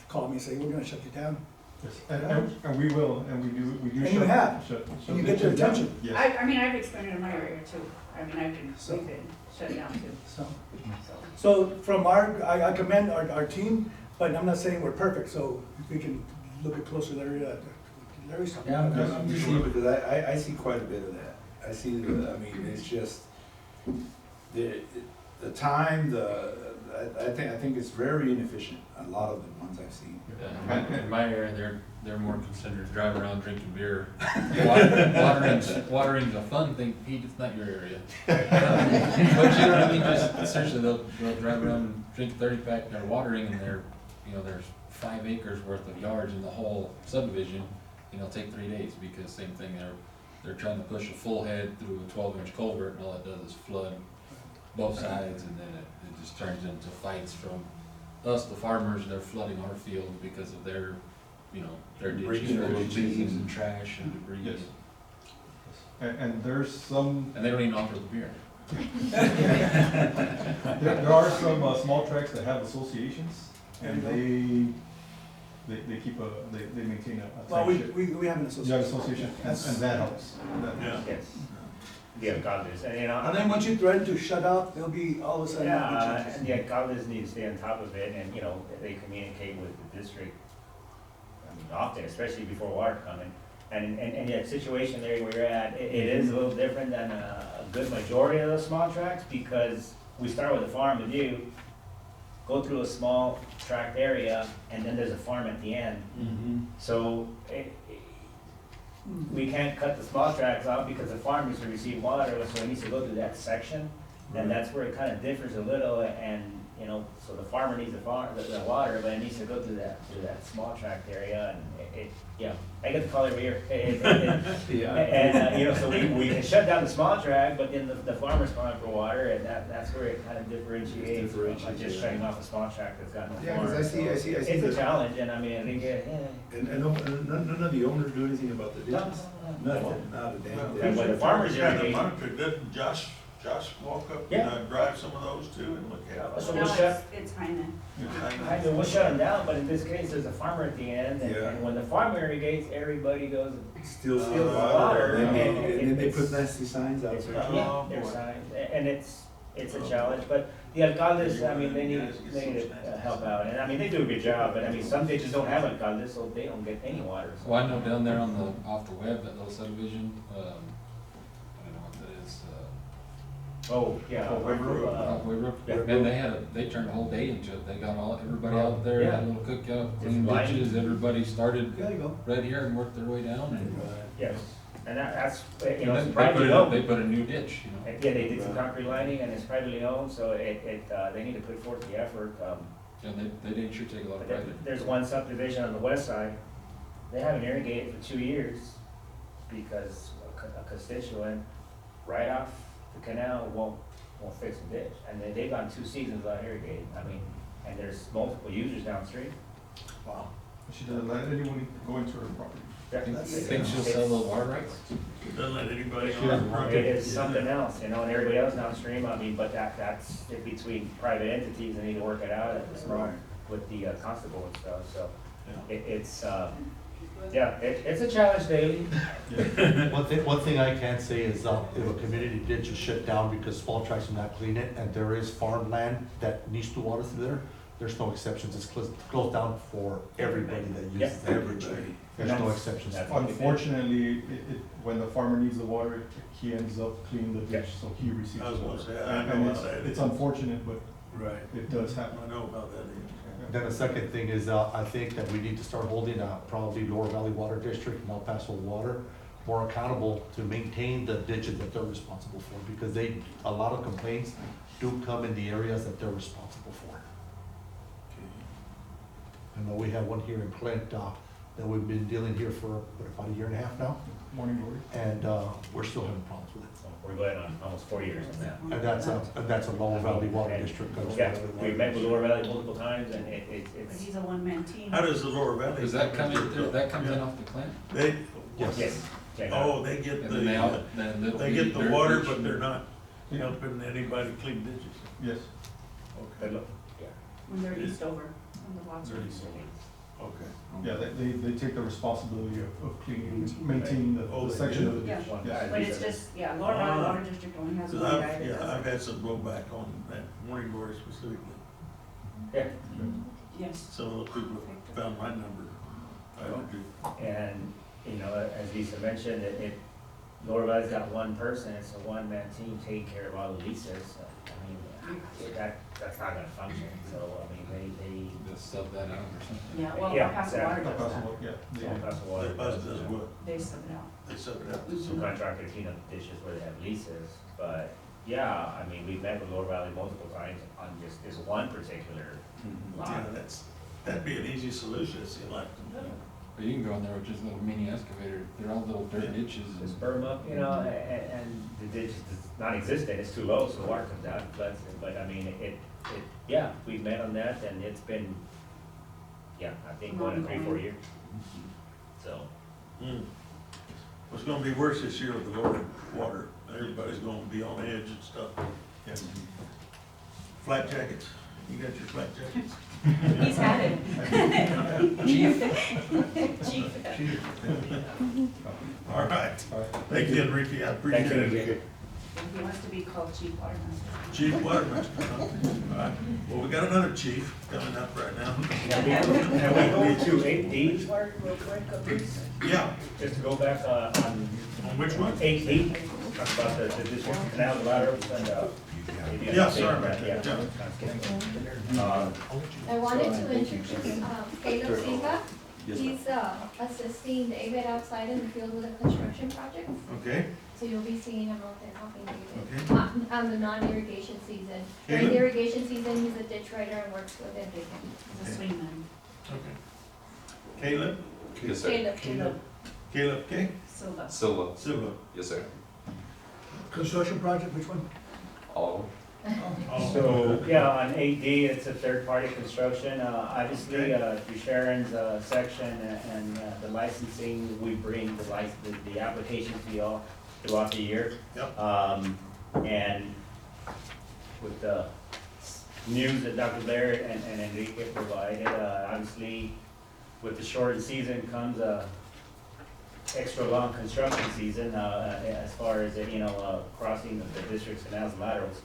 called me and said, we're gonna shut you down. Yes, and we will, and we do And shut. you have. shut And you get their ditches down. attention. Yes. I mean, I've experienced in my area too. I mean, we've been shut down too, So, so. so from I commend our team, but I'm not saying we're perfect, so if we can look at closer Larry's talking Yeah, about. I'm just seeing, because I see quite a bit of that. I see, I mean, it's just, the time, I think it's very inefficient, a lot of the ones I've seen. Yeah, in my area, they're more concerned to drive around drinking beer. Watering's a fun thing, Pete, it's not your area. But you know what I mean, just seriously, they'll drive around and drink 30-pack, they're watering, and there's 5 acres worth of yards in the whole subdivision, it'll take 3 days, because same thing, they're trying to push a full head through a 12-inch culvert, and all it does is flood both sides, and then it just turns into fights from us, the farmers. They're flooding our field because of their ditches full of leaves and trash and debris. Yes. And there's some, And they don't even offer the beer. there are some small tracks that have associations, and they keep they maintain a Well, tight ship. we have an You have association. association, and that helps. Yeah. Yes. Yeah, alcaldes, and And then once you threaten to shut off, they'll be all of a sudden. yeah, and the alcaldes need to stay on top of it, and, they communicate with the district, I mean, often, especially before water coming. And the situation there where you're at, it is a little different than a good majority of the small tracts, because we start with a farm with you, go through a small tract area, and then there's a farm at the end. So, we can't cut the small tracts off because the farm needs to receive water, so it needs to go through that section. And that's where it kind of differs a little, and, so the farmer needs the water, but it needs to go through that small tract area, and I get the call every year. And, so we can shut down the small tract, but then the farmer's calling for water, and that's where it kind of differentiates from like just shutting off a small tract that's got no Yeah, farm. 'cause I see It's a the- challenge, and I mean, I think, And none of the owners do anything about the ditches? No. Nothing, not a damn And thing. when the farmers Yeah, the irrigate, monitor, didn't Josh walk up Yeah. and drive some of those too and look at it? So No, we'll shut, it's Hyman. I know, we'll shut them down, but in this case, there's a farmer at the end, and Yeah. and when the farmer irrigates, everybody goes, Still steals the water, water, and then they it's- put nasty signs out it's, there. yeah, their signs, and it's a challenge, but the alcaldes, I mean, they need to help out, and I mean, they do a good job, but I mean, some ditches don't have alcaldes, so they don't get any water. so- Well, I know down there off the web, that little subdivision, I don't know what that is, Oh, yeah. Halfway Road. Yeah. Man, they turned a whole day into it. They got everybody out there, Yeah. had a little cookout, clean It's fine. ditches, everybody started There you go. right here and worked their way down, and Yes, and that's, and it's then privately owned. they put a new ditch, Yeah, they did some concrete lining, and it's privately owned, so they need to put forth the effort. And they didn't sure take a lot of But pride in it. there's one subdivision on the west side, they haven't irrigated for 2 years, because a constituent right off the canal won't won't fix a ditch. And they've gone 2 seasons without irrigating, I mean, and there's multiple users downstream. Wow. She doesn't let anyone go into her property. Think she'll sell those water rights? Doesn't let anybody She on doesn't the want property. It is something else, you know, and everybody else downstream, I mean, but that's in between private entities, they need to work it out at this moment with the constable and stuff, so. Yeah. It's, it's a challenge daily. One thing I can say is, if a community ditch is shut down because small tracks do not clean it, and there is farmland that needs to water through there, there's no exceptions, it's closed down for everybody that uses that ditch. Everybody. There's no exceptions. That's- Unfortunately, when the farmer needs the water, he ends up cleaning the ditch, so he receives I was the gonna water. say, I know And how it's, that it's is. unfortunate, but Right. it does happen. I know about that. Then the second thing is, I think that we need to start holding, probably Lower Valley Water District and El Paso Water more accountable to maintain the ditches that they're responsible for, because a lot of complaints do come in the areas that they're responsible for. I know we have one here in Clint, that we've been dealing here for, about 1.5 years now, Morning glory. and, we're still having problems with it. So we're going on almost 4 years on that. And that's a Lower Valley Water District. Yeah, we've met with Lower Valley multiple times, and But it's, he's a one-man team. How does the Lower Valley? Does that come in, that comes in Yeah. off the plant? They, yes. check out. oh, they get And then they out, the, then little they get bitty the dirt water, ditch but and- they're not helping anybody clean ditches. Yes. But look, When they're east over, when the lots are east over. Okay. Yeah, they take the responsibility of cleaning, maintaining Oh, the they section do? of the ditch. One Yes. guy But it's does it. just, yeah, Lower Valley Water District only has 'Cause one guy I've, that yeah, does I've it. had some blowback on that morning glory specifically. Yeah, Yes. Some of the people found my number. I don't do. and, you know, as Lisa mentioned, Lower Valley's got one person, it's a one-man team taking care of all the leases. So, I mean, that's not gonna function, so, I mean, they. Just sub that out or something. Yeah, well, Yeah, El Paso Water exactly. does that. Yeah. So that's water. The bus does what? They sub it out. They sub it out. Subcontractor to clean up dishes where they have leases, but, yeah, I mean, we've met with Lower Valley multiple times on just this one particular lot. Yeah, that'd be an easy solution, it seemed like. But you can go in there with just a little mini excavator, they're all little dirt ditches Just and. berm up, you know, and the ditch is non-existent, it's too low, so the water comes out and floods it, but I mean, yeah, we've met on that, and it's been, yeah, I think going on 3-4 years. So, Hmm. What's gonna be worse this year with the lower water? Everybody's gonna be on edge and stuff. Yeah. Flat jackets, you got your flat jackets? He's had it. Chief. All right, All right. thank you, Enrique, I appreciate thank you, it. Enrique. He wants to be called Chief Watermaster. Chief Watermaster, huh? All right, well, we got another chief coming up right now. And we go to 8D, Real quick, please. Yeah, just to go back on on which one? 8D, talk about the district canal, the laterals, and, maybe Yeah, I'm sorry saying about that, yeah. I wanted to introduce Caleb Singa. He's assisting David outside in the field with the construction projects. Okay, So you'll be seeing him out there helping David okay. on the non-irrigation season. During Caleb? the irrigation season, he's a ditch writer and works with Enrique. He's a swingman. Okay. Caleb? Yes, sir. Caleb. Caleb, okay? Silva. Silva. Silva. Yes, sir. Construction project, which one? All of them. So, yeah, on 8D, it's a third-party construction. Obviously, through Sharon's section and the licensing, we bring the applications to y'all throughout the year. Yep. And with the news that Dr. Blair and Enrique provided, obviously, with the shortened season comes a extra long construction season, as far as, crossing the district's canals and laterals.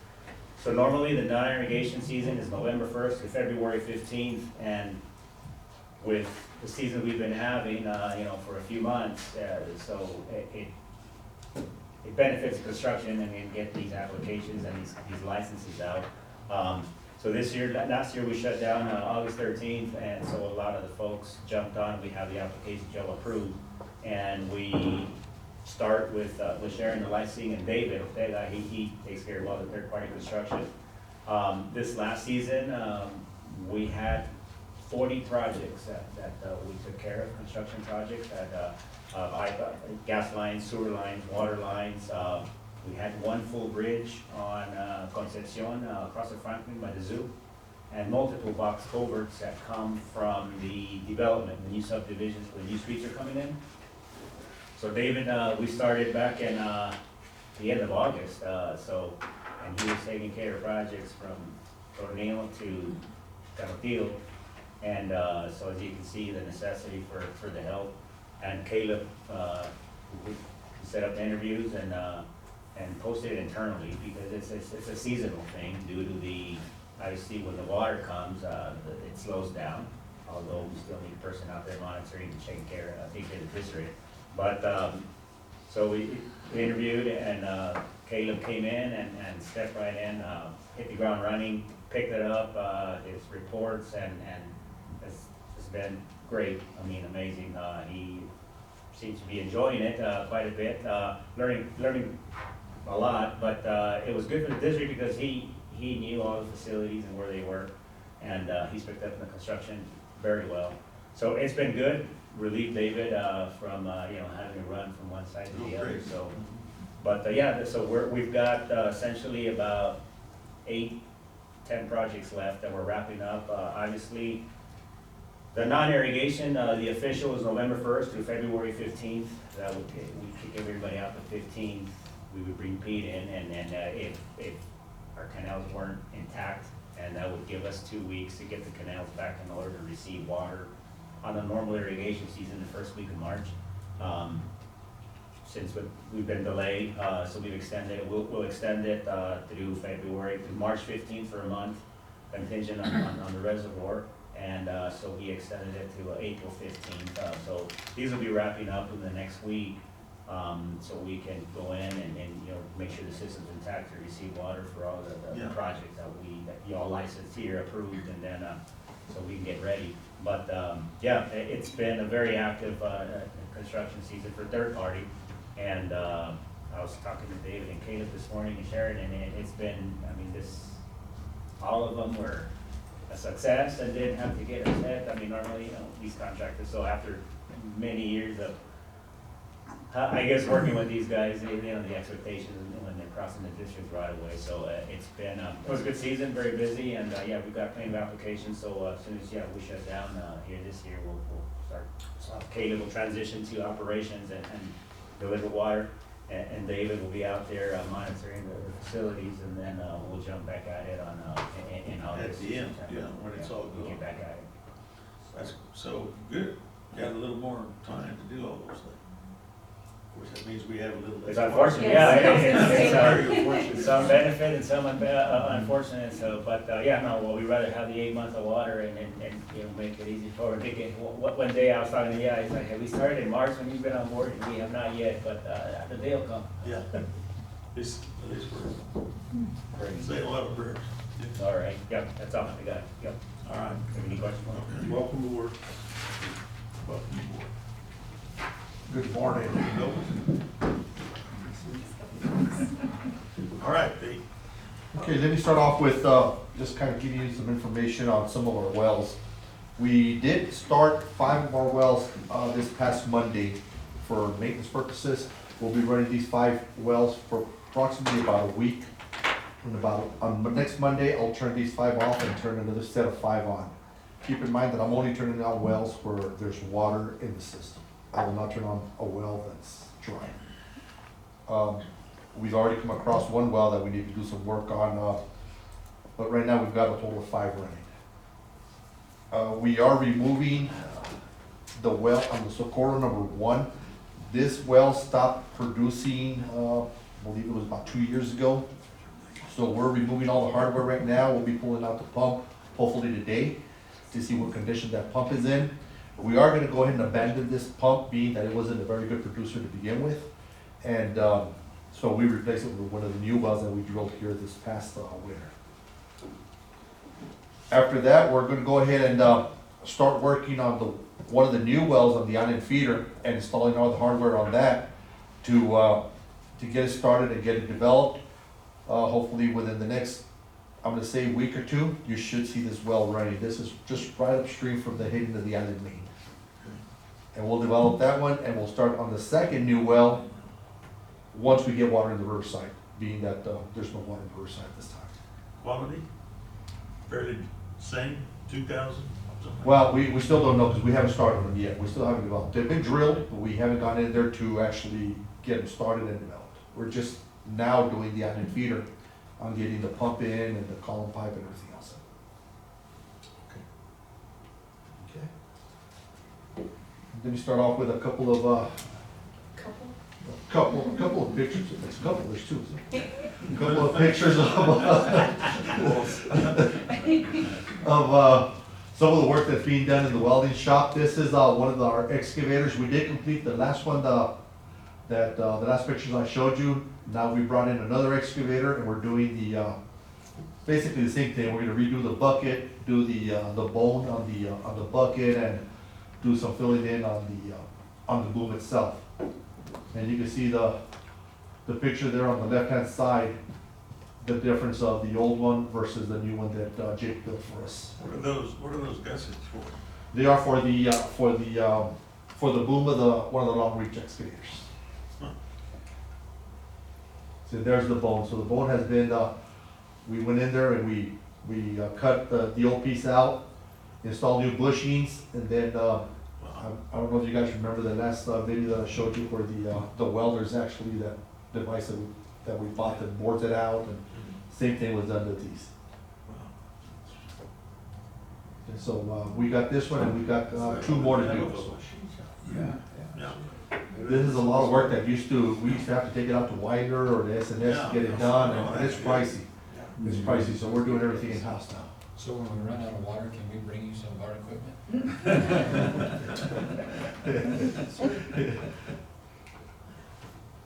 So normally, the non-irrigation season is November 1st to February 15th, and with the season we've been having, for a few months, so it benefits construction and get these applications and these licenses out. So this year, last year we shut down August 13th, and so a lot of the folks jumped on. We have the applications Joe approved, and we start with Sharon, the licensing, and David. He takes care of all the third-party construction. This last season, we had 40 projects that we took care of, construction projects that gas lines, sewer lines, water lines, We had one full bridge on Concepcion, across the Franklin by the zoo, and multiple box culverts that come from the development, the new subdivisions, where the new streets are coming in. So David, we started back in the end of August, and he was taking care of projects from Tornillo to Carotillo. And so as you can see, the necessity for the help. And Caleb, we set up interviews and posted it internally, because it's a seasonal thing due to the, obviously when the water comes, it slows down, although we still need a person out there monitoring and taking care of this rate. But, so we interviewed, and Caleb came in and stepped right in, hit the ground running, picked it up, his reports, and it's been great. I mean, amazing. He seems to be enjoying it quite a bit, learning a lot, but it was good for the district because he knew all the facilities and where they were, and he's picked up the construction very well. So it's been good. Relieved David from having to run from one side to the other. So, but so we've got essentially about 8-10 projects left that we're wrapping up. Obviously, the non-irrigation, the official is November 1st through February 15th. That would we kick everybody out the 15th. We would bring Pete in, and if our canals weren't intact, and that would give us 2 weeks to get the canals back in order to receive water on the normal irrigation season, the first week of March. Since we've been delayed, so we've extended it. We'll extend it through February, through March 15th for a month, contingent on the reservoir. And so we extended it to April 15th. So these will be wrapping up in the next week, so we can go in and make sure the system's intact to receive water for all the projects that y'all licensed here, approved, and then so we can get ready. But it's been a very active construction season for third party. And I was talking to David and Caleb this morning and Sharon, and it's been, I mean, all of them were a success and didn't have to get upset. I mean, normally, these contractors, so after many years of, I guess, working with these guys, they know the expectations when they're crossing the district right away. So it's been, it was a good season, very busy, and we've got plenty of applications. So as soon as we shut down here this year, we'll start. Caleb will transition to operations and deliver water, and David will be out there monitoring the facilities, and then we'll jump back at it in August. At the end, when it's all We'll going. get back at it. That's so good. Got a little more time to do all those things. Of course, that means we have a little less. It's unfortunate, it's some benefit and some unfortunate, so, but, we'd rather have the 8 months of water and make it easy for them. One day I was talking to he's like, have we started in March when you've been on board? And we have not yet, but, the day will come. Yeah. At least we're saying a lot of prayers. All right, that's all I got, All right. Have any questions? Welcome aboard. Welcome aboard. Good morning. All right, Pete. Okay, let me start off with just kind of giving you some information on some of our wells. We did start 5 of our wells this past Monday for maintenance purposes. We'll be running these 5 wells for approximately about a week. And on next Monday, I'll turn these 5 off and turn another set of 5 on. Keep in mind that I'm only turning on wells where there's water in the system. I will not turn on a well that's dry. We've already come across one well that we need to do some work on, but right now we've got a total of 5 running. We are removing the well on the Socorro number 1. This well stopped producing, I believe it was about 2 years ago. So we're removing all the hardware right now. We'll be pulling out the pump hopefully today to see what condition that pump is in. We are gonna go ahead and abandon this pump, being that it wasn't a very good producer to begin with. And so we replaced it with one of the new wells that we drilled here this past winter. After that, we're gonna go ahead and start working on one of the new wells on the island feeder and installing all the hardware on that to get it started and get it developed. Hopefully within the next, I'm gonna say week or 2, you should see this well running. This is just right upstream from the head into the island main. And we'll develop that one, and we'll start on the second new well once we get water in the riverside, being that, there's no water in the riverside at this time. Quality? Fairly same, 2,000? Well, we still don't know, because we haven't started them yet, we still haven't developed, they've been drilled, but we haven't gone in there to actually get them started and developed. We're just now doing the island feeder, on getting the pump in and the column pipe and everything else. Okay. Then we start off with a couple of, couple of pictures, there's a couple, there's two. A couple of pictures of some of the work that's being done in the welding shop. This is one of our excavators. We did complete the last one, the last pictures I showed you. Now we brought in another excavator and we're doing the, basically the same thing. We're gonna redo the bucket, do the bone on the bucket, and do some filling in on the boom itself. And you can see the picture there on the left-hand side, the difference of the old one versus the new one that Jake built for us. What are those gussets for? They are for the boom of one of the long reach excavators. Huh. So there's the bone. So the bone has been, we went in there and we cut the old piece out, installed new bushings, and then I don't know if you guys remember the last video that I showed you where the welders actually, that device that we bought that boards it out, and same thing was done to these. And so we got this one and we got two more to do. Yeah. This is a lot of work that we used to have to take it out to Widener or the SNS to get it done, and it's pricey. It's pricey, so we're doing everything in-house now. So when we run out of water, can we bring you some of our equipment?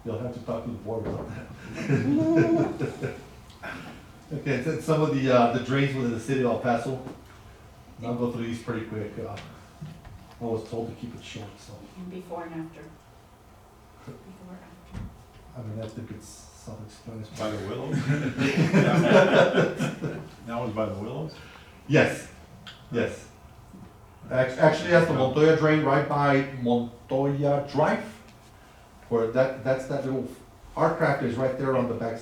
You'll have to talk to the board about that. Okay, so some of the drains within the city of El Paso. I'll go through these pretty quick. I was told to keep it short, so. Before and after. Before, after. I mean, I think it's self-explanatory. By the Willows? That was by the Willows? Yes, yes. Actually, that's the Montoya drain right by Montoya Drive, where that's that little, our craft is right there on the back,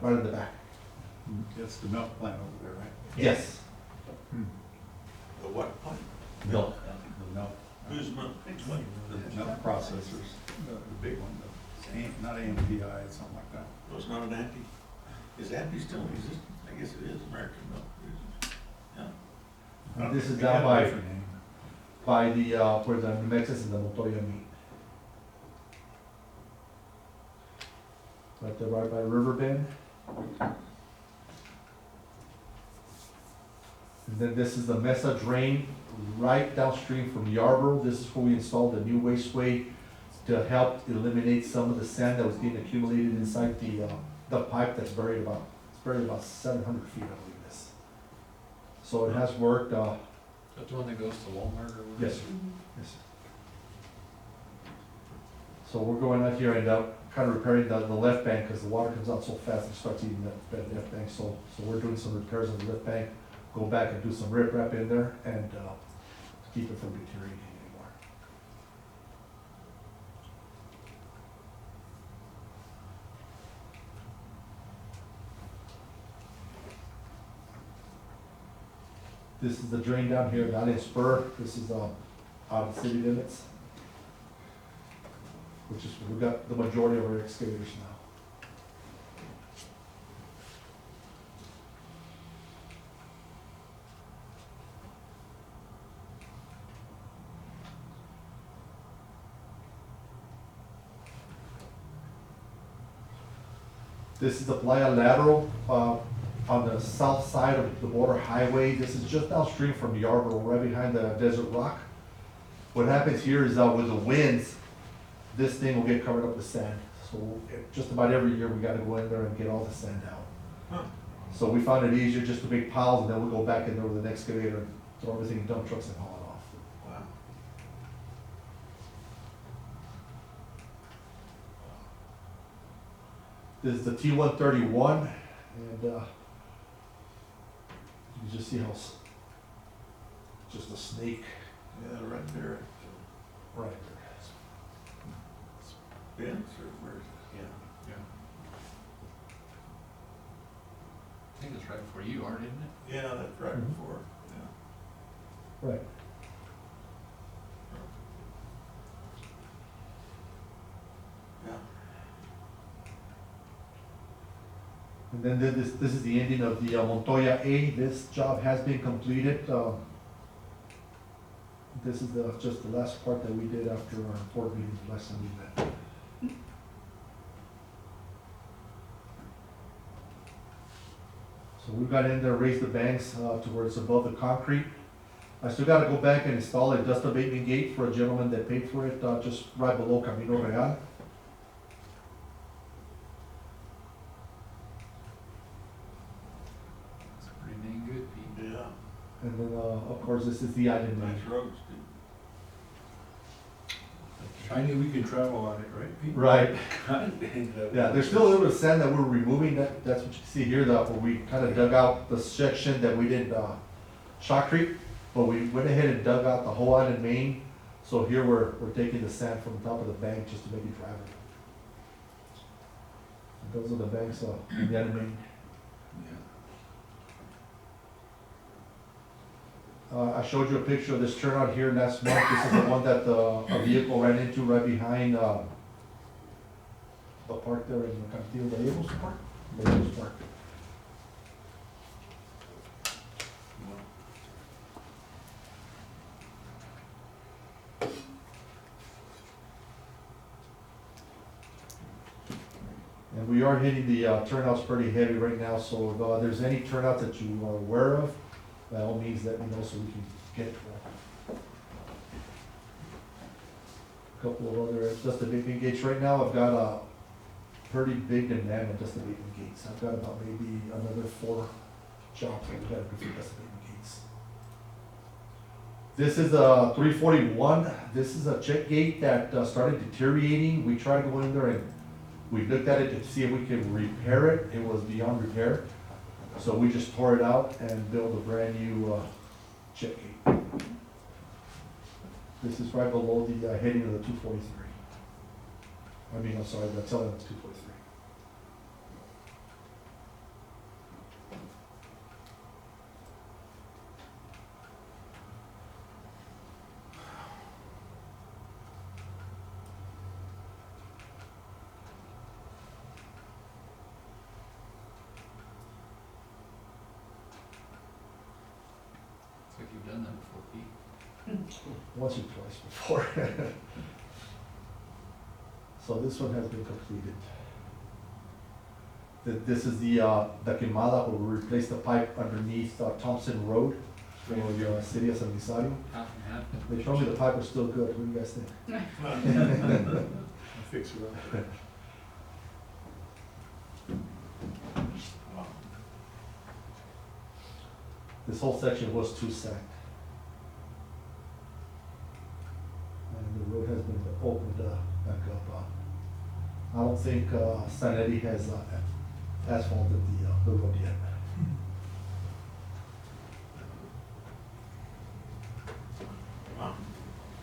right in the back. That's the milk plant over there, right? Yes. The what plant? Milk. The milk. Who's milk? The milk processors, the big one, not AMPI, it's something like that. Oh, it's not an Ampy? Is Ampy still in existence? I guess it is, American milk. Yeah. This is They down got a different name. by the, where the New Mexico and the Montoya meet. Right there, right by Riverbend. And then this is the Mesa drain right downstream from Yarborough. This is where we installed a new wasteway to help eliminate some of the sand that was being accumulated inside the pipe that's buried about 700 feet, I believe this. So it has worked, Is that the one that goes to Walmart or whatever? yes, sir. Yes, sir. So we're going out here and kind of repairing the left bank because the water comes out so fast and starts eating that left bank. So we're doing some repairs on the left bank, go back and do some rip wrap in there and keep it from deteriorating anymore. This is the drain down here, not in Spur. This is out of city limits, which is, we got the majority of our excavators now. This is the Playa Lateral on the south side of the border highway. This is just downstream from Yarborough, right behind the Desert Rock. What happens here is with the winds, this thing will get covered up with sand. So just about every year we gotta go in there and get all the sand out. Huh. So we found it easier just to make piles and then we'll go back in there with an excavator and throw everything in dump trucks and haul it off. Wow. This is the T-131 and you just see how, just a snake. Yeah, right there. Right. Vince or where is it? Yeah. think it's right before you are, isn't it? Yeah, that's right Mhm. before, yeah. Right. Yeah. And then this is the ending of the Montoya A. This job has been completed. This is just the last part that we did after our board meeting the last time we met. So we got in there, raised the banks to where it's above the concrete. I still gotta go back and install a dust abatement gate for a gentleman that paid for it, just right below Camino Real. It's pretty dang good, Pete. Yeah, And then, of course, this is the island main. nice roads, dude. Finally, we can travel on it, right, Pete? Right. God dang that. Yeah, there's still a little bit of sand that we're removing, that's what you see here, where we kind of dug out the section that we did, shotcrete, but we went ahead and dug out the whole island main, so here we're taking the sand from the top of the bank just to make it drivable. And those are the banks, in the island main. I showed you a picture of this turnout here last month, this is the one that, a vehicle ran into right behind, the park there in the Cantillo de Eagles Park. Eagles Park. And we are hitting the turnouts pretty heavy right now, so if there's any turnout that you are aware of, by all means let me know so we can get to it. A couple of other dust abatement gates. Right now I've got a pretty big demand on dust abatement gates. I've got about maybe another 4 jobs that we've got to do for dust abatement gates. This is a 341. This is a check gate that started deteriorating. We tried to go in there and we looked at it to see if we could repair it. It was beyond repair. So we just tore it out and built a brand new check gate. This is right below the heading of the 243. I mean, I'm sorry, the telling of 243. Looks like you've done that before, Pete. Once or twice before. So this one has been completed. This is the quemada where we replaced the pipe underneath Thompson Road for the city of San Luciano. Half and half. They told me the pipe was still good. What do you guys think? Fix it up. This whole section was too sacked. And the road has been opened back up. I don't think Sanetti has asphalted the road yet.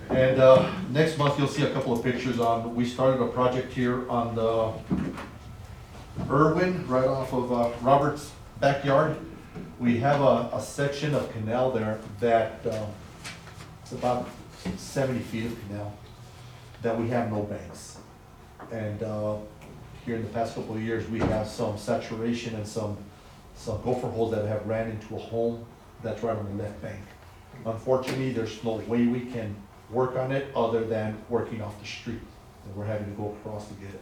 And next month, you'll see a couple of pictures on, we started a project here on the Irwin, right off of Robert's backyard. We have a section of canal there that, it's about 70 feet of canal, that we have no banks. And here in the past couple of years, we have some saturation and some gopher holes that have ran into a home that's right on the left bank. Unfortunately, there's no way we can work on it other than working off the street, and we're having to go across to get it.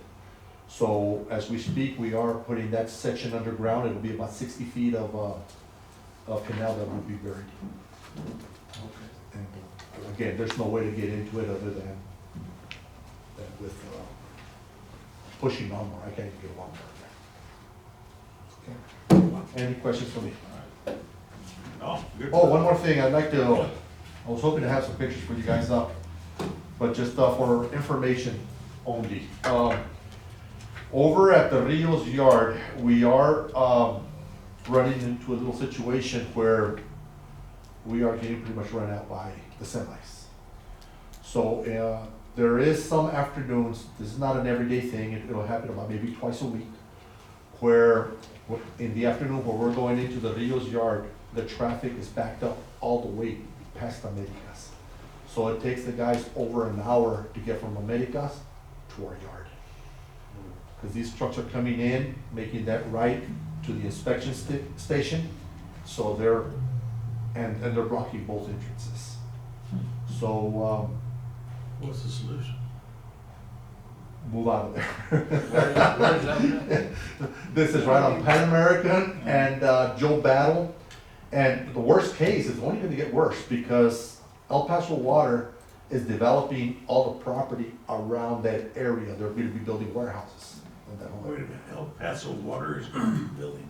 So as we speak, we are putting that section underground. It'll be about 60 feet of canal that will be buried. And again, there's no way to get into it other than with pushing on more. I can't even get along there. Okay. Any questions for me? No, good. Oh, one more thing, I was hoping to have some pictures for you guys up, but just for information only. Over at the Rios yard, we are running into a little situation where we are getting pretty much run out by the semis. So there is some afternoons, this is not an everyday thing, it'll happen about maybe twice a week, where, in the afternoon, where we're going into the Rio's yard, the traffic is backed up all the way past Americas. So it takes the guys over an hour to get from Americas to our yard. Because these trucks are coming in, making that right to the inspection station, so they're, and they're blocking both entrances. So, What's the solution? move out of there. Where is that at? This is right on Pan American and Joe Battle. And the worst case is only gonna get worse because El Paso Water is developing all the property around that area. They're gonna be building warehouses in that whole Wait a area. minute, El Paso Water is gonna be building.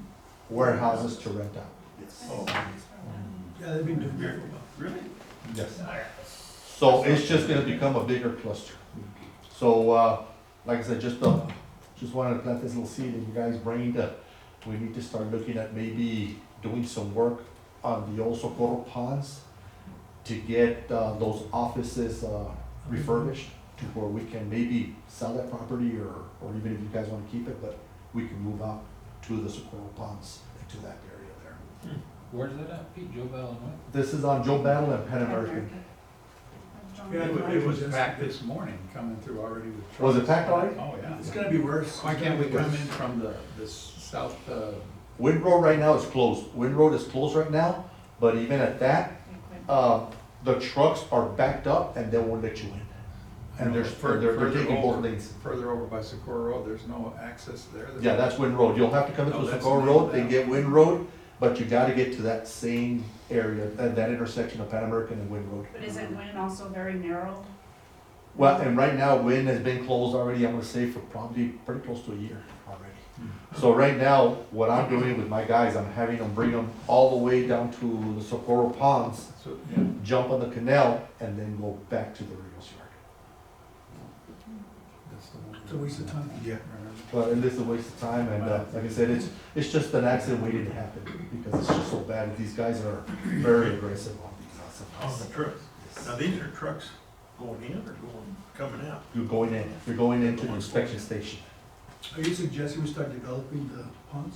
Warehouses to rent out. Yes. Oh, Yeah, they've been doing that for a while. really? Yes. So it's just gonna become a bigger cluster. So, like I said, just wanted to plant this little seed in you guys' brain that we need to start looking at maybe doing some work on the old Socorro ponds to get, those offices, refurbished to where we can maybe sell that property or even if you guys wanna keep it, but we can move out to the Socorro ponds into that area there. Where's that at, Pete? Joe Bell and what? This is on Joe Battle and Pan American. Yeah, It was packed this morning, coming through already with trucks. Was it packed already? Oh, yeah. It's gonna be worse. Why can't we come in from the south, Wind Road right now is closed. Wind Road is closed right now, but even at that, the trucks are backed up and they won't let you in. And they're taking both lanes. further over by Socorro Road, there's no access there? Yeah, that's Wind Road. You'll have to come into Oh, that's Socorro the Road name and of get Wind Road, but you gotta get to that same area, that intersection of Pan American and Wind Road. But isn't Wynn also very narrow? Well, and right now, Wind has been closed already, I'm gonna say for probably pretty close to a year already. So right now, what I'm doing with my guys, I'm having them bring them all the way down to the Socorro Ponds, So, yeah. jump on the canal, and then go back to the Rios yard. That's the one. It's a waste of time. Yeah. But it is a waste of time, and like I said, it's just an accident waiting to happen, because it's just so bad. These guys are very aggressive on these. On the trucks. Now, these are trucks going in or coming out? You're going into the inspection station. Are you suggesting we start developing the ponds?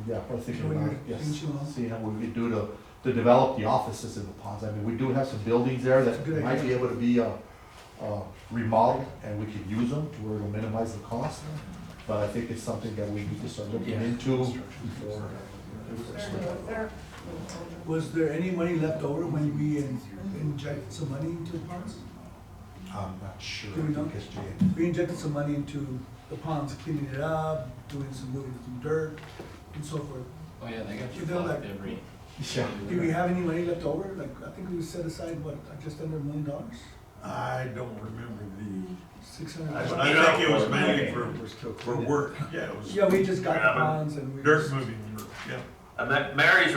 Yeah, we're thinking Showing about, your yes, things you want? seeing how we could do to develop the offices in the ponds. I mean, we do have some buildings there That's a that good might be idea. able to be, remodeled, and we could use them to where it'll minimize the cost. But I think it's something that we need to start looking into before. Was there any money left over when we injected some money into the ponds? I'm not sure. Do we know? because Jay- We injected some money into the ponds, cleaning it up, doing moving some dirt and so forth. Oh, yeah, they got You your know, flock like- debris. Yeah. Do we have any money left over? Like, I think we set aside, what, just under $1 million? I don't remember the, 600? I think it was mainly We're still for cleaning. work. Yeah, it was Yeah, we just got the ponds and we. dirt just- moving work, yeah. Mary's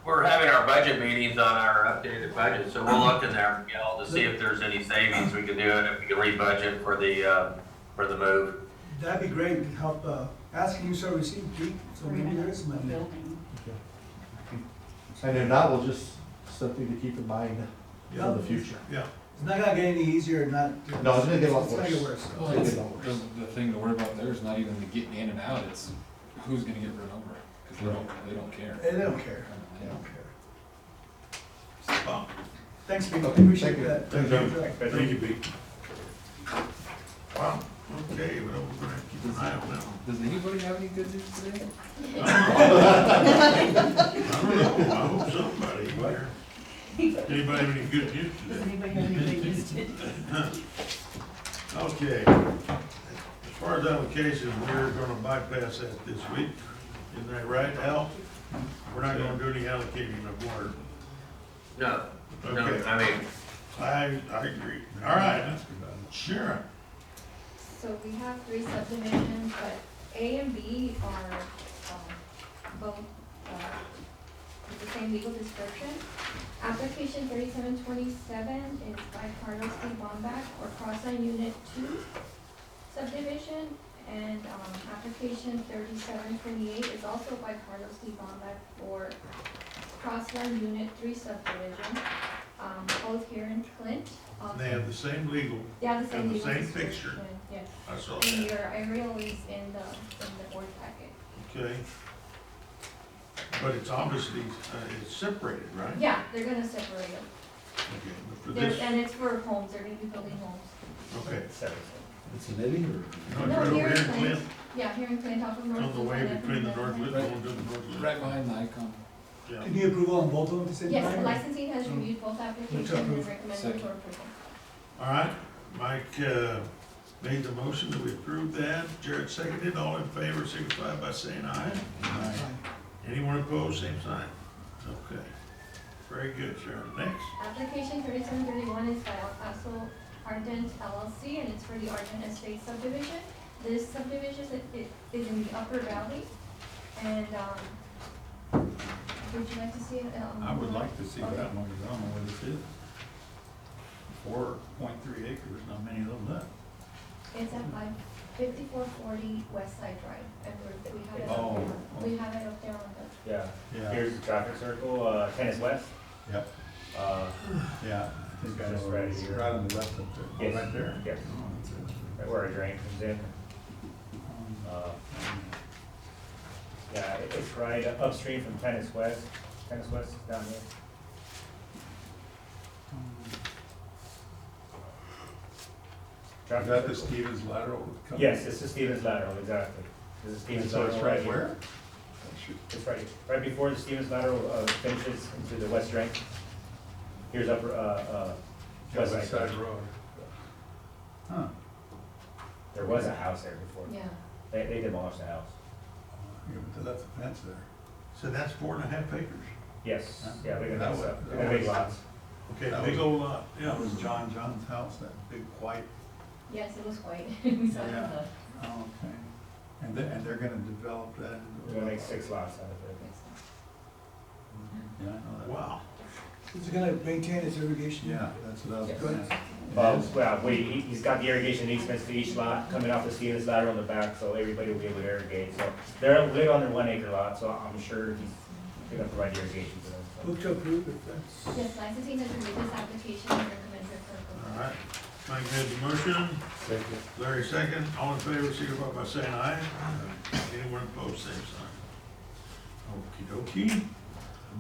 we're having our budget meetings on our updated budget, so we'll look in there, you know, to see if there's any savings we can do, and if we can re-budget for the move. That'd be great, to help, asking you shall receive, Pete, so maybe there is money. Building. And if not, we'll just something to keep in mind Yeah. for the future. Yeah. It's not gonna get any easier, not. No, it's gonna get a lot It's gonna worse. get worse. Well, It's it's, gonna get worse. the thing to worry about there is not even the getting in and out, it's who's gonna get run over, because they don't care. They don't care, they don't care. Wow. Thanks, Pete, appreciate Thank you. that. Thanks, Thank you, Pete. Wow, okay, well, we're gonna keep an eye on that one. Does anybody have any good news today? I don't know, I hope somebody here. Anybody have any good news Does today? anybody have anything to say? Okay, as far as allocation, we're gonna bypass that this week, isn't that right, Al? We're not gonna do any allocating of water. No, no, Okay. I mean, I agree. All right, Sharon. So we have 3 subdivisions, but A and B are, both, with the same legal description. Application 3727 is by Carlos D. Bombach for Crossline Unit 2 subdivision. And, application 3728 is also by Carlos D. Bombach for Crossline Unit 3 subdivision. both here in Clint. They have the same legal, They have the same and the legal same description, picture. yes. I saw And that, your aerial is in the board packet. okay? But it's obviously, it's separated, right? Yeah, they're gonna separate them. Okay, but for this, And it's for homes, they're gonna be building homes. okay. It's an eddy or? No, No, it's right here over in here in Clint. Clint, Yeah, here in Clint, off of North. on the way Loop, between the and North Loop, Right. going to the North Loop. Right behind the icon. Yeah. Can you approve on both of them at the same time? Yes, the or- licensing has reviewed both applications and approve. recommended Second. for approval. All right, Mike, made the motion that we approve that, Jared seconded, all in favor, signify by saying aye. Aye. Anyone opposed, same sign. Okay, very good, Sharon, next. Application 3731 is by El Paso Ardent LLC, and it's for the Ardent Estate subdivision. This subdivision is in the Upper Valley, and, would you like to see it? I would like to see that one, because I don't know what this is. 4.3 acres, not many of them left. It's at 5440 West Side Drive, and we have it Oh, up there. We have it up there on the, Yeah, Yeah, here's the traffic circle, Tennis West. yep, Uh, yeah, I think I Just know, right it's here. right on the left up there, oh, Yes. right there. Yes. Oh, that's it. right where our drain comes in. Yeah, it's right upstream from Tennis West. Tennis West is down here. Is Traffic that the circle. Stevens lateral? coming? Yes, this is Stevens lateral, exactly. This is And Stevens so lateral. it's right here. where? Shoot. It's right before the Stevens lateral finishes into the west drain. Here's upper, west West side. Side Road. Huh. There was a house there before. yeah. They demolished the house. Yeah, but that's a fence there. So that's 4.5 acres? Yes, Huh? yeah, they're That gonna, was- they're gonna big lots. Okay, That big was- old lot, yeah. That was John John's house, that big white. Yes, it was white. We saw it in Yeah. the. Oh, okay. And they're gonna develop that into. They're gonna make 6 lots out of it. Yeah, I know that. Wow. Is it gonna maintain its irrigation? Yeah, that's what I was Yes. gonna ask. Well, he's got the irrigation easements to each lot coming off the Stevens lateral in the back, so everybody will be able to irrigate. So they're under 1 acre lot, so I'm sure he's gonna provide irrigation for them. so. Move to approve if that's. Yes, licensing has reviewed this application and recommends it for approval. All right, Mike made the motion, Second. Larry second, all in favor, signify by saying aye. Anyone opposed, same sign. Okey dokey,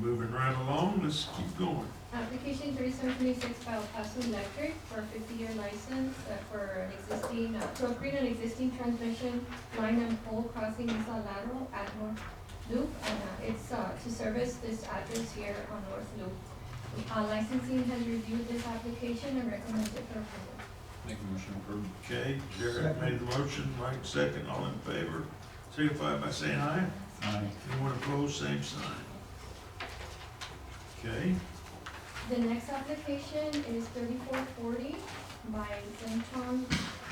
moving right along, let's keep going. Application 3726 by El Paso Electric for a 50-year license for an existing, to upgrade an existing transmission line and pole crossing Mesa Lateral at North Loop. And it's to service this address here on North Loop. Licensing has reviewed this application and recommends it for approval. Make a motion approved. Okay, Jared made the motion, Mike second, all in favor, signify by saying aye. Aye. Anyone opposed, same sign. Okay, The next application is 3440 by Zentron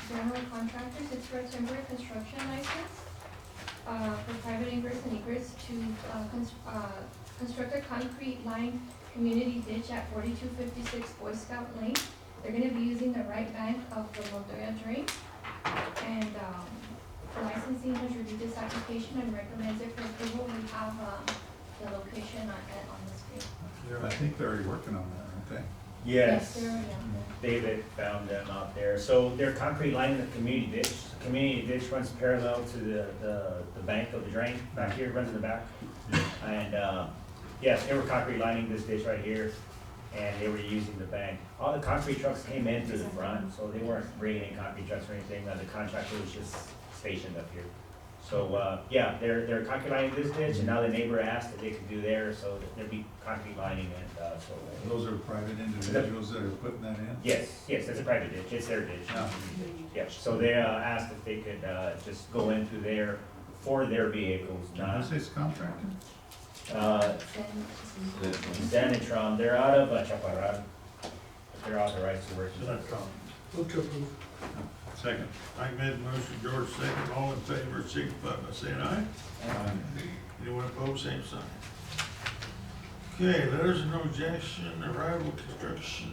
General Contractors. It's for a temporary construction license for private ingress and egress to construct a concrete lined community ditch at 4256 Boy Scout Lane. They're gonna be using the right bank of the Montoya Drain. And the licensing has reviewed this application and recommends it for approval. We have the location on the screen. I think they're already working on that, aren't they? Yes, They're already on there. David found them out there. So they're concrete lining the community ditch. The community ditch runs parallel to the bank of the drain back here, runs in the back. And, yes, they were concrete lining this ditch right here, and they were using the bank. All the concrete trucks came in through the front, so they weren't bringing in concrete trucks or anything. The contractor was just stationed up here. So, yeah, they're concrete lining this ditch, and now the neighbor asked if they could do theirs, so there'd be concrete lining, and, so. Those are private individuals that are putting that in? Yes, it's a private ditch, it's their ditch. Yeah. Yeah, so they asked if they could just go into there for their vehicles, not, Who's this contractor? Zenitron, they're out of Chaparral. They're authorized to work. so that's all. Move to approve. Second. Mike made the motion, George second, all in favor, signify by saying aye. Anyone opposed, same sign. Okay, letters of no objection, arrival, construction,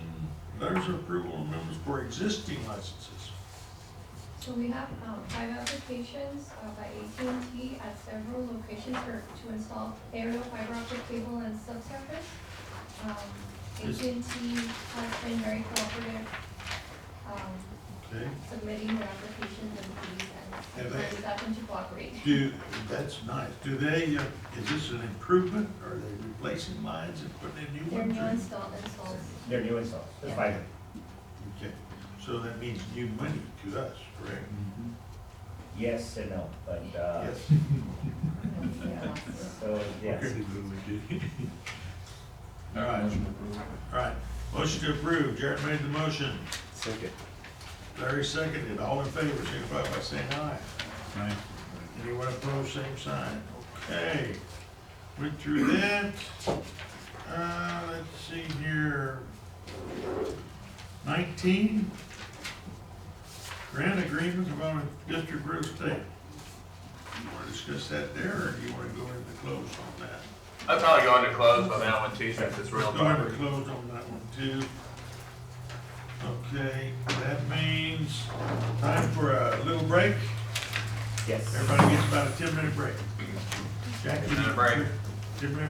letters of approval and amendments for existing licenses. So we have 5 applications by AT&T at several locations to install aerial fiber optic cable and subsurface. AT&T has been very cooperative, Okay. submitting their applications and fees, and Have so they- we got them to cooperate. That's nice. Do they, is this an improvement? Are they replacing lines and putting in new They're ones? new or- installs. They're new installs, they're Yeah. fiber. Okay, so that means new money to us, correct? Yes and no, but, Yes. Yeah. so, yes. All right. Motion approved. All right, motion to approve. Jared made the motion. Second. Larry seconded. All in favor, signify by saying aye. Right. Anyone opposed, same sign. Okay, went through that. Let's see here. 19, grant agreement involving District Real Estate. You wanna discuss that there, or do you wanna go into close on that? I'd probably go into close on that one too, since it's real Let's go into property. close on that one too. Okay, that means time for a little break. Yes. Everybody gets about a 10-minute break. Jackie, 10-minute break. 10-minute